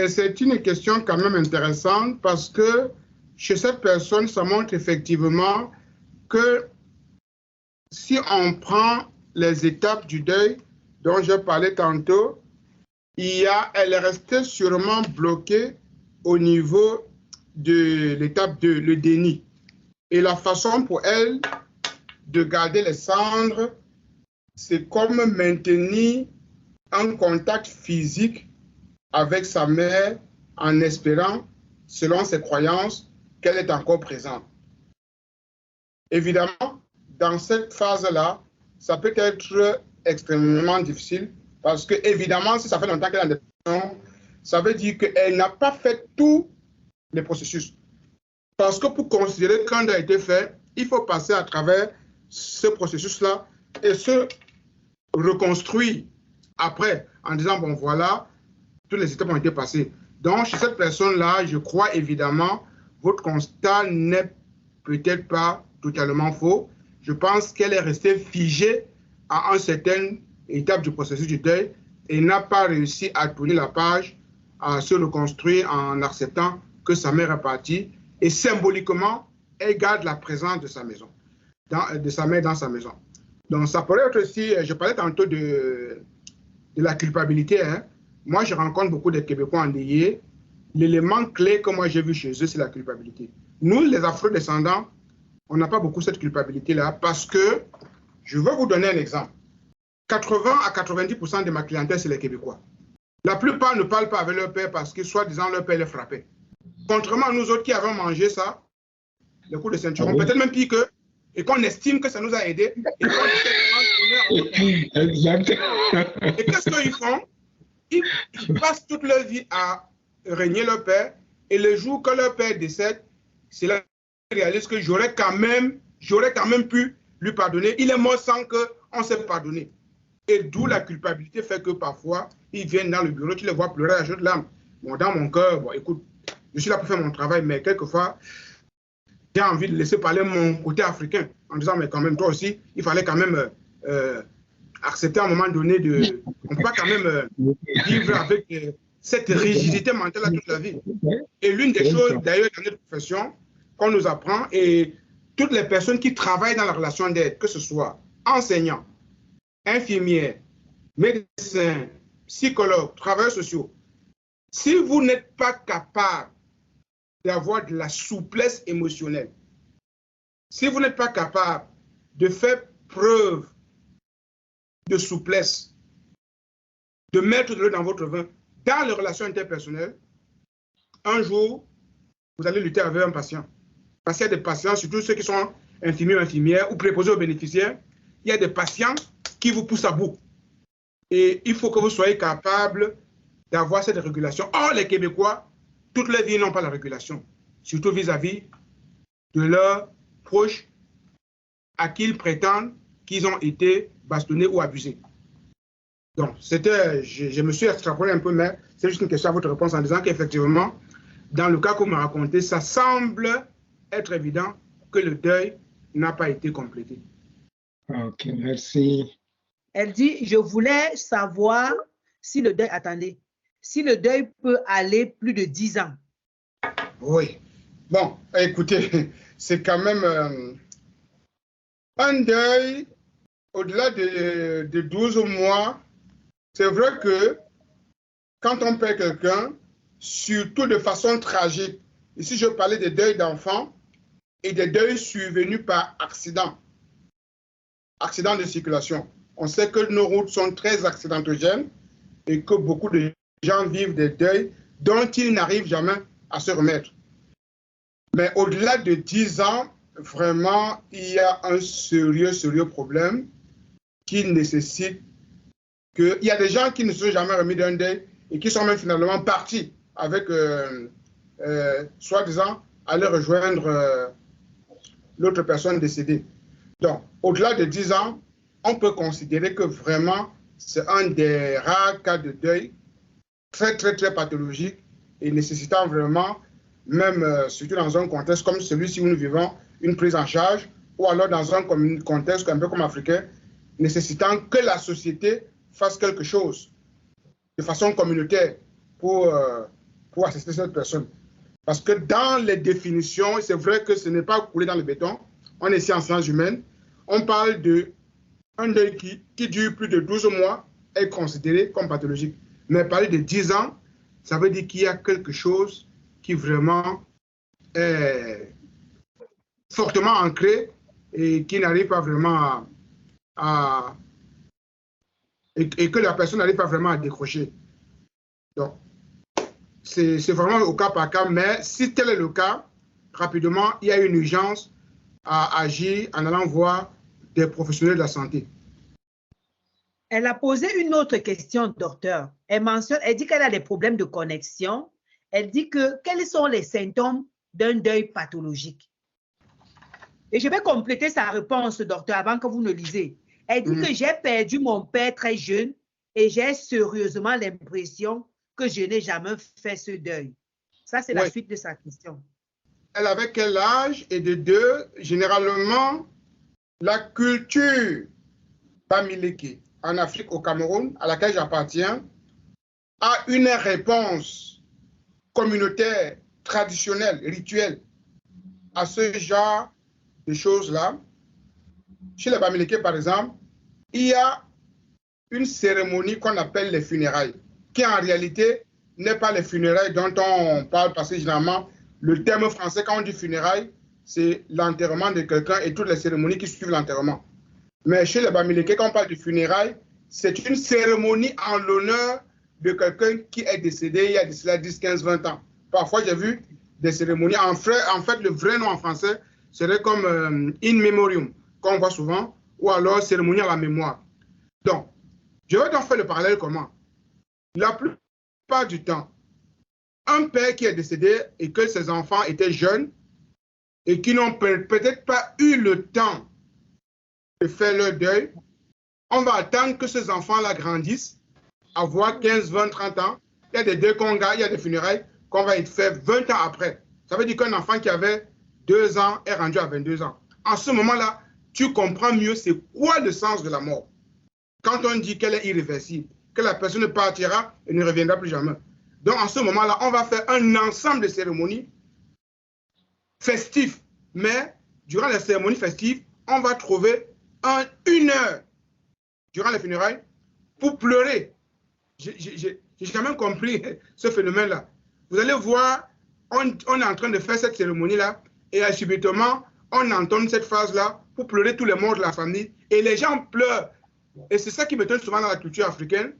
c'est une question quand même intéressante parce que chez cette personne, ça montre effectivement que si on prend les étapes du deuil dont je parlais tantôt, elle est restée sûrement bloquée au niveau de l'étape 2, le déni. Et la façon pour elle de garder les cendres, c'est comme maintenir un contact physique avec sa mère en espérant, selon ses croyances, qu'elle est encore présente. Évidemment, dans cette phase-là, ça peut être extrêmement difficile parce que, évidemment, si ça fait longtemps qu'elle est en dépression, ça veut dire qu'elle n'a pas fait tous les processus. Parce que pour considérer qu'un a été fait, il faut passer à travers ce processus-là et se reconstruire après en disant, bon, voilà, toutes les étapes ont été passées. Donc, chez cette personne-là, je crois évidemment, votre constat n'est peut-être pas totalement faux. Je pense qu'elle est restée figée à une certaine étape du processus du deuil et n'a pas réussi à tourner la page, à se reconstruire en acceptant que sa mère est partie. Et symboliquement, elle garde la présence de sa maison, de sa mère dans sa maison. Donc, ça pourrait être aussi, je parlais tantôt de la culpabilité. Hein. Moi, je rencontre beaucoup de Québécois endeuillés. L'élément clé que moi j'ai vu chez eux, c'est la culpabilité. Nous, les afro-descendants, on n'a pas beaucoup cette culpabilité-là parce que, je veux vous donner un exemple. 80 à 90% de ma clientèle, c'est les Québécois. La plupart ne parlent pas avec leur père parce que, soi-disant, leur père les frappait. Contrairement à nous autres qui avons mangé ça, le coup de ceinturon, peut-être même pire que, et qu'on estime que ça nous a aidés, et qu'on essaie de et qu'est-ce qu'ils font? Ils passent toute leur vie à régner leur père, et le jour que leur père décède, c'est là qu'ils réalisent que j'aurais quand même pu lui pardonner. Il est mort sans qu'on s'est pardonné. Et d'où la culpabilité fait que parfois, ils viennent dans le bureau, tu les vois pleurer à de larmes. Bon, dans mon cœur, bon, écoute, je suis là pour faire mon travail, mais quelquefois, j'ai envie de laisser parler mon côté africain en disant, mais quand même, toi aussi, il fallait quand même accepter à un moment donné de... On ne peut pas quand même vivre avec cette rigidité mentale toute la vie. Et l'une des choses, d'ailleurs, dans notre profession, qu'on nous apprend, et toutes les personnes qui travaillent dans la relation d'aide, que ce soit enseignants, infirmières, médecins, psychologues, travailleurs sociaux, si vous n'êtes pas capable d'avoir de la souplesse émotionnelle, si vous n'êtes pas capable de faire preuve de souplesse, de mettre de l'eau dans votre vin, dans les relations interpersonnelles, un jour, vous allez lutter avec un patient. Parce qu'il y a des patients, surtout ceux qui sont infirmiers ou infirmières ou préposés aux bénéficiaires, il y a des patients qui vous poussent à bout. Et il faut que vous soyez capable d'avoir cette régulation. Or, les Québécois, toute leur vie, n'ont pas la régulation, surtout vis-à-vis de leurs proches à qui ils prétendent qu'ils ont été bastonnés ou abusés. Donc, je me suis extrapolé un peu, mais c'est juste une question à votre réponse en disant qu'effectivement, dans le cas que vous me racontez, ça semble être évident que le deuil n'a pas été complété. Ok, merci. Elle dit, je voulais savoir si le deuil, attendez, si le deuil peut aller plus de 10 ans. Oui. Bon, écoutez, c'est quand même un deuil au-delà de 12 mois, C'est vrai que quand on perd quelqu'un, surtout de façon tragique, ici je parlais des deuils d'enfants et des deuils survenus par accident de circulation. On sait que nos routes sont très accidentogènes et que beaucoup de gens vivent des deuils dont ils n'arrivent jamais à se remettre. Mais au-delà de 10 ans, vraiment, il y a un sérieux problème qui nécessite que... Il y a des gens qui ne se sont jamais remis d'un deuil et qui sont même finalement partis avec, soi-disant, aller rejoindre l'autre personne décédée. Donc, au-delà de 10 ans, on peut considérer que vraiment, c'est un des rares cas de deuil très pathologique et nécessitant vraiment, même surtout dans un contexte comme celui-ci où nous vivons, une prise en charge, ou alors dans un contexte un peu comme africain, nécessitant que la société fasse quelque chose de façon communautaire pour assister cette personne. Parce que dans les définitions, c'est vrai que ce n'est pas coulé dans le béton, on est ici en sciences humaines, on parle d'un deuil qui dure plus de 12 mois est considéré comme pathologique. Mais parler de 10 ans, ça veut dire qu'il y a quelque chose qui vraiment est fortement ancré et qui n'arrive pas vraiment et que la personne n'arrive pas vraiment à décrocher. Donc, c'est vraiment au cas par cas, mais si tel est le cas, rapidement, il y a une urgence à agir en allant voir des professionnels de la santé. Elle a posé une autre question, docteur. Elle dit qu'elle a des problèmes de connexion. Elle dit que quels sont les symptômes d'un deuil pathologique? Et je vais compléter sa réponse, docteur, avant que vous ne lisez. Elle dit que j'ai perdu mon père très jeune et j'ai sérieusement l'impression que je n'ai jamais fait ce deuil. Ça, c'est la suite de sa question. Elle avait quel âge? Et de deux, généralement, la culture bamileke en Afrique, au Cameroun, à laquelle j'appartiens, a une réponse communautaire, traditionnelle, rituelle à ce genre de choses-là. Chez les bamileke, par exemple, il y a une cérémonie qu'on appelle les funérailles, qui en réalité n'est pas les funérailles dont on parle, parce que généralement, le terme français, quand on dit funérailles, c'est l'enterrement de quelqu'un et toutes les cérémonies qui suivent l'enterrement. Mais chez les bamileke, quand on parle de funérailles, c'est une cérémonie en l'honneur de quelqu'un qui est décédé il y a de cela 10, 15, 20 ans. Parfois, j'ai vu des cérémonies. En fait, le vrai nom en français serait comme in memoriam, qu'on voit souvent, ou alors cérémonie à la mémoire. Donc, je vais donc faire le parallèle comment? La plupart du temps, un père qui est décédé et que ses enfants étaient jeunes et qui n'ont peut-être pas eu le temps de faire leur deuil, on va attendre que ces enfants-là grandissent, avoir 15, 20, 30 ans. Il y a des deuils qu'on gagne, il y a des funérailles qu'on va faire 20 ans après. Ça veut dire qu'un enfant qui avait 2 ans est rendu à 22 ans. En ce moment-là, tu comprends mieux c'est quoi le sens de la mort. Quand on dit qu'elle est irréversible, que la personne partira et ne reviendra plus jamais. Donc, en ce moment-là, on va faire un ensemble de cérémonies festives. Mais, durant les cérémonies festives, on va trouver une heure durant les funérailles pour pleurer. J'ai jamais compris ce phénomène-là. Vous allez voir, on est en train de faire cette cérémonie-là et subitement, on entend cette phrase-là pour pleurer tous les morts de la famille et les gens pleurent. Et c'est ça qui me donne souvent dans la culture africaine.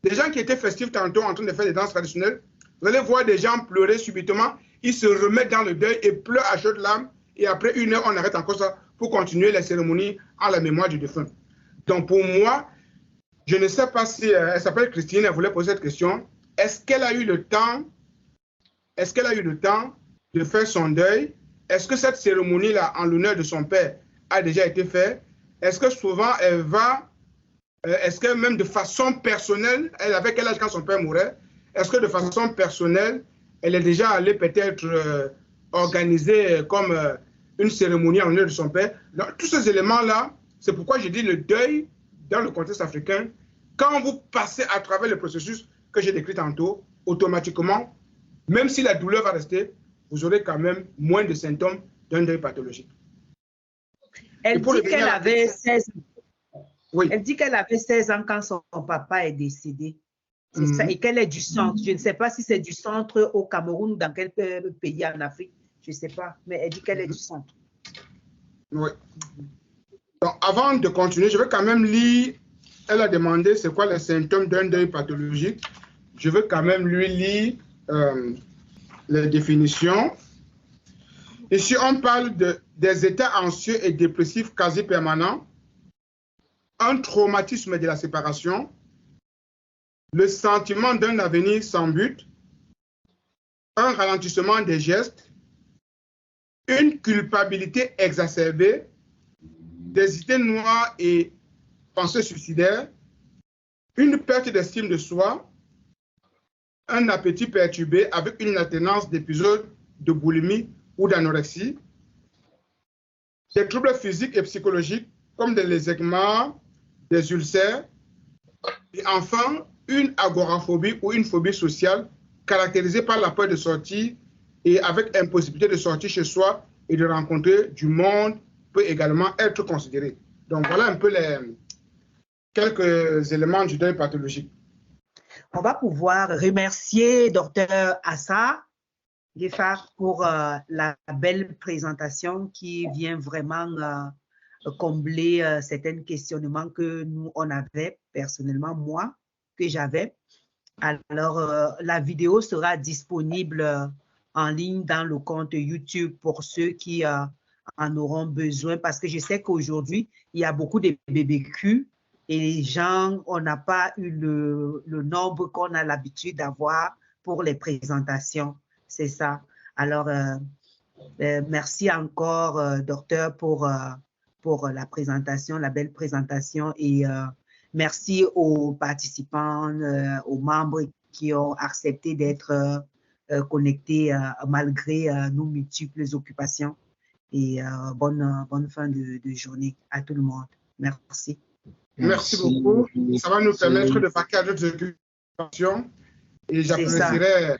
Des gens qui étaient festifs tantôt en train de faire des danses traditionnelles, vous allez voir des gens pleurer subitement, ils se remettent dans le deuil et pleurent à chaudes larmes et après 1 heure, on arrête encore ça pour continuer les cérémonies en la mémoire du défunt. Donc pour moi, je ne sais pas si elle s'appelle Christine, elle voulait poser cette question. Est-ce qu'elle a eu le temps de faire son deuil? Est-ce que cette cérémonie-là en l'honneur de son père a déjà été faite? Est-ce que souvent elle va, est-ce que même de façon personnelle, elle avait quel âge quand son père mourait? Est-ce que de façon personnelle, elle est déjà allée peut-être organiser comme une cérémonie en l'honneur de son père? Donc, tous ces éléments-là, c'est pourquoi je dis le deuil dans le contexte africain. Quand vous passez à travers le processus que j'ai décrit tantôt, automatiquement, même si la douleur va rester, vous aurez quand même moins de symptômes d'un deuil pathologique. Elle dit qu'elle avait 16 ans. Oui. Elle dit qu'elle avait 16 ans quand son papa est décédé. C'est ça, et qu'elle est du centre. Je ne sais pas si c'est du centre au Cameroun ou dans quel pays en Afrique. Je ne sais pas, mais elle dit qu'elle est du centre. Oui. Donc, avant de continuer, je vais quand même lire. Elle a demandé c'est quoi les symptômes d'un deuil pathologique. Je veux quand même lui lire les définitions. Ici, on parle des états anxieux et dépressifs quasi permanents, un traumatisme de la séparation, le sentiment d'un avenir sans but, un ralentissement des gestes, une culpabilité exacerbée, des idées noires et pensées suicidaires, une perte d'estime de soi, un appétit perturbé avec une alternance d'épisodes de boulimie ou d'anorexie, des troubles physiques et psychologiques comme des eczémas, des ulcères, et enfin une agoraphobie ou une phobie sociale caractérisée par la peur de sortir et avec impossibilité de sortir chez soi et de rencontrer du monde peut également être considérée. Donc voilà un peu quelques éléments du deuil pathologique. On va pouvoir remercier Dr Assa Gueffard pour la belle présentation qui vient vraiment combler certains questionnements que nous, on avait, personnellement, moi, que j'avais. Alors, la vidéo sera disponible en ligne dans le compte YouTube pour ceux qui en auront besoin, parce que je sais qu'aujourd'hui, il y a beaucoup de BBQ et les gens, on n'a pas eu le nombre qu'on a l'habitude d'avoir pour les présentations. C'est ça. Alors, merci encore, docteur, pour la présentation, la belle présentation, et merci aux participants, aux membres qui ont accepté d'être connectés malgré nos multiples occupations. Et bonne fin de journée à tout le monde. Merci. Merci beaucoup. Ça va nous permettre de vaquer à d'autres occupations. Et j'apprécierais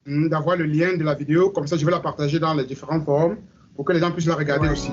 d'avoir le lien de la vidéo. Comme ça, je vais la partager dans les différents forums pour que les gens puissent la regarder aussi.